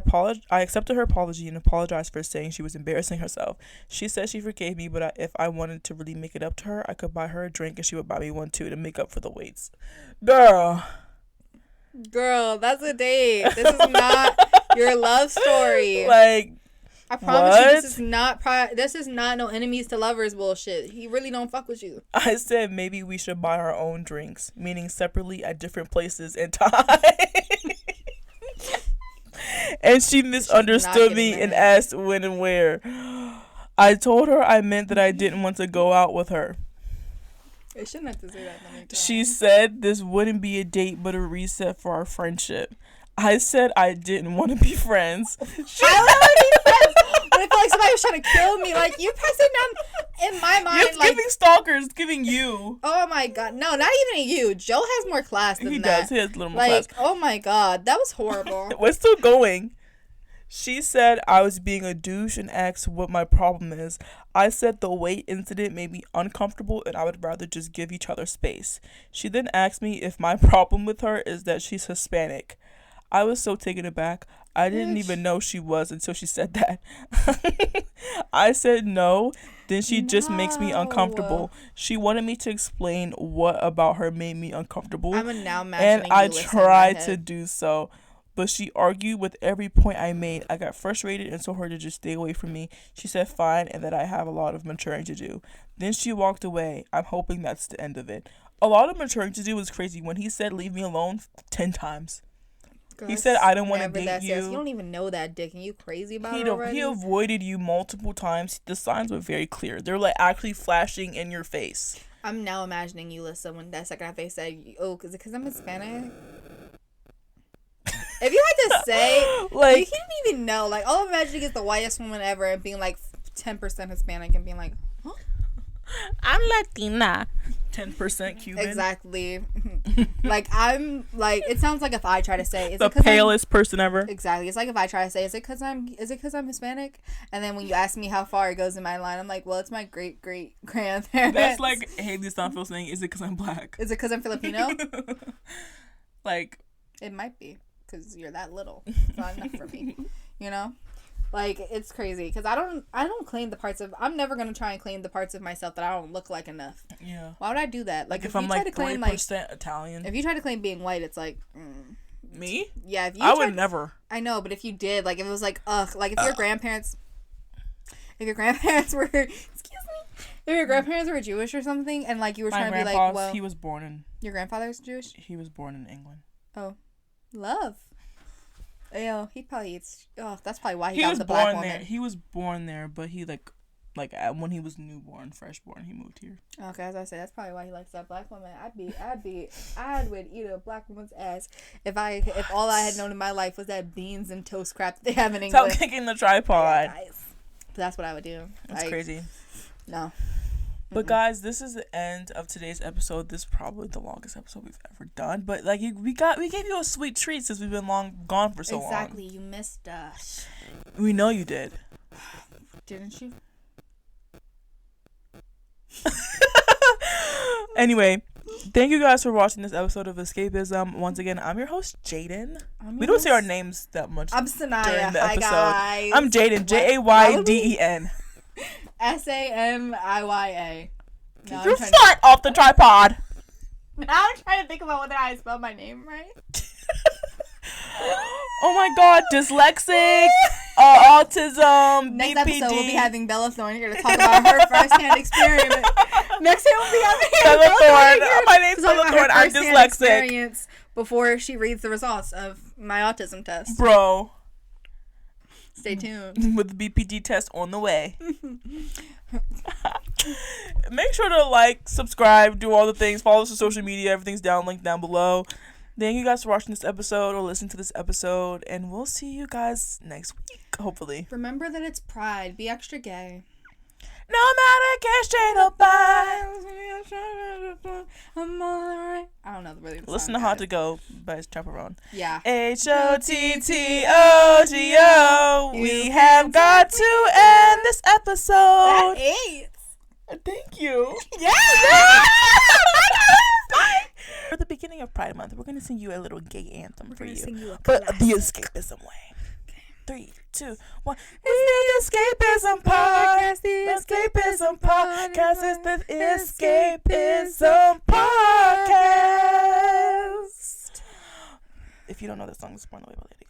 accepted her apology and apologized for saying she was embarrassing herself. She said she forgave me, but if I wanted to really make it up to her, I could buy her a drink and she would buy me one too to make up for the weights. Girl, that's a date. This is not your love story. Like, I promise you, this is not no enemies to lovers bullshit. He really don't fuck with you. I said maybe we should buy our own drinks, meaning separately at different places and time. And she misunderstood me and asked when and where. I told her I meant that I didn't want to go out with her. They shouldn't have to say that many times. She said this wouldn't be a date but a reset for our friendship. I said I didn't want to be friends. I don't want to be friends. But I feel like somebody was trying to kill me. Like, you pressing down in my mind. It's like, giving stalkers. It's giving you. Oh my god. No, not even you. Joe has more class than that. He does. He has a little more like, class. oh my god. That was horrible. We're still going. She said I was being a douche and asked what my problem is. I said the weight incident made me uncomfortable and I would rather just give each other space. She then asked me if my problem with her is that she's Hispanic. I was so taken aback. I didn't even know she was until she said that. I said no. Then she just makes me uncomfortable. She wanted me to explain what about her made me uncomfortable. I'm now imagining and I tried to do so. But she argued with every point I made. I got frustrated and told her to just stay away from me. She said fine and that I have a lot of maturing to do. Then she walked away. I'm hoping that's the end of it. A lot of maturing to do is crazy. When he said leave me alone 10 times. Girl, he said I don't want to date you. You don't even know that dick and you crazy about it already? He avoided you multiple times. The signs were very clear. They're like actually flashing in your face. I'm now imagining you, Lisa, when that second half they said, oh, is it because I'm Hispanic? If you had to say, like, you can't even know. Like, all I'm imagining is the whitest woman ever and being like 10% Hispanic and being like, huh? I'm Latina. 10% Cuban. Exactly. Like, I'm like, it sounds like if I try to say, the palest person ever. Exactly. It's like if I try to say, is it because I'm Hispanic? And then when you ask me how far it goes in my line, I'm like, well, it's my great grandparents. That's like Haley Steinfeld saying, is it because I'm black? Is it because I'm Filipino? Like, it might be. Because you're that little. It's not enough for me. You know? Like, it's crazy. Because I don't claim the parts of... I'm never going to try and claim the parts of myself that I don't look like enough. Yeah. Why would I do that? Like if I'm you try like to claim 3% like Italian. If you try to claim being white, it's like... Me? Yeah. If you I would never. I know, but if you did, like if it was like, like if your grandparents... If your grandparents were... Excuse me. If your grandparents were Jewish or something, and like you were trying to be like, well... he was born in... Your grandfather's Jewish? He was born in England. Oh. Love. Ew, he probably eats... Oh, that's probably why he got the black woman. There. He was born there, but he like when he was newborn, fresh born, he moved here. Okay, as I said, that's probably why he likes that black woman. I would eat a black woman's ass if all I had known in my life was that beans and toast crap that they have in England. Stop kicking the tripod. Yeah, guys. That's what I would do. That's crazy. No. But guys, this is the end of today's episode. This is probably the longest episode we've ever done. But like we gave you a sweet treat since we've been gone for so long. Exactly, you missed us. We know you did. Didn't you? Anyway, thank you guys for watching this episode of Escapism. Once again, I'm your host, Jaden. We don't say our names that much. I'm Saniyas. During the episode. Hi, guys. I'm Jaden. Jayden. Samiya. You're fart off the tripod. Now I'm trying to think about whether I spelled my name right. Oh my god, dyslexic, autism, Next BPD. episode we'll be having Bella Thorne here to talk about her first-hand experience. Next time we'll be having Bella Thorne. My name's Bella Thorne. I'm dyslexic. Experience before she reads the results of my autism test. Bro. Stay tuned. With the BPD test on the way. Make sure to like, subscribe, do all the things. Follow us on social media. Everything's linked down below. Thank you guys for watching this episode or listening to this episode. And we'll see you guys next week, hopefully. Remember that it's Pride. Be extra gay. No matter gay, straight or bi. I'm alright. I don't know the really. Listen to Hard to Go by Chaperone. Yeah. HOTTOGO. We have got to end this episode. That ate. Thank you. Yeah. For the beginning of Pride Month, we're going to sing you a little gay anthem for you. But the escapism way. 3, 2, 1. It's the Escapism Podcast. The Escapism Podcast is the Escapism Podcast. If you don't know the song, it's more on the way later.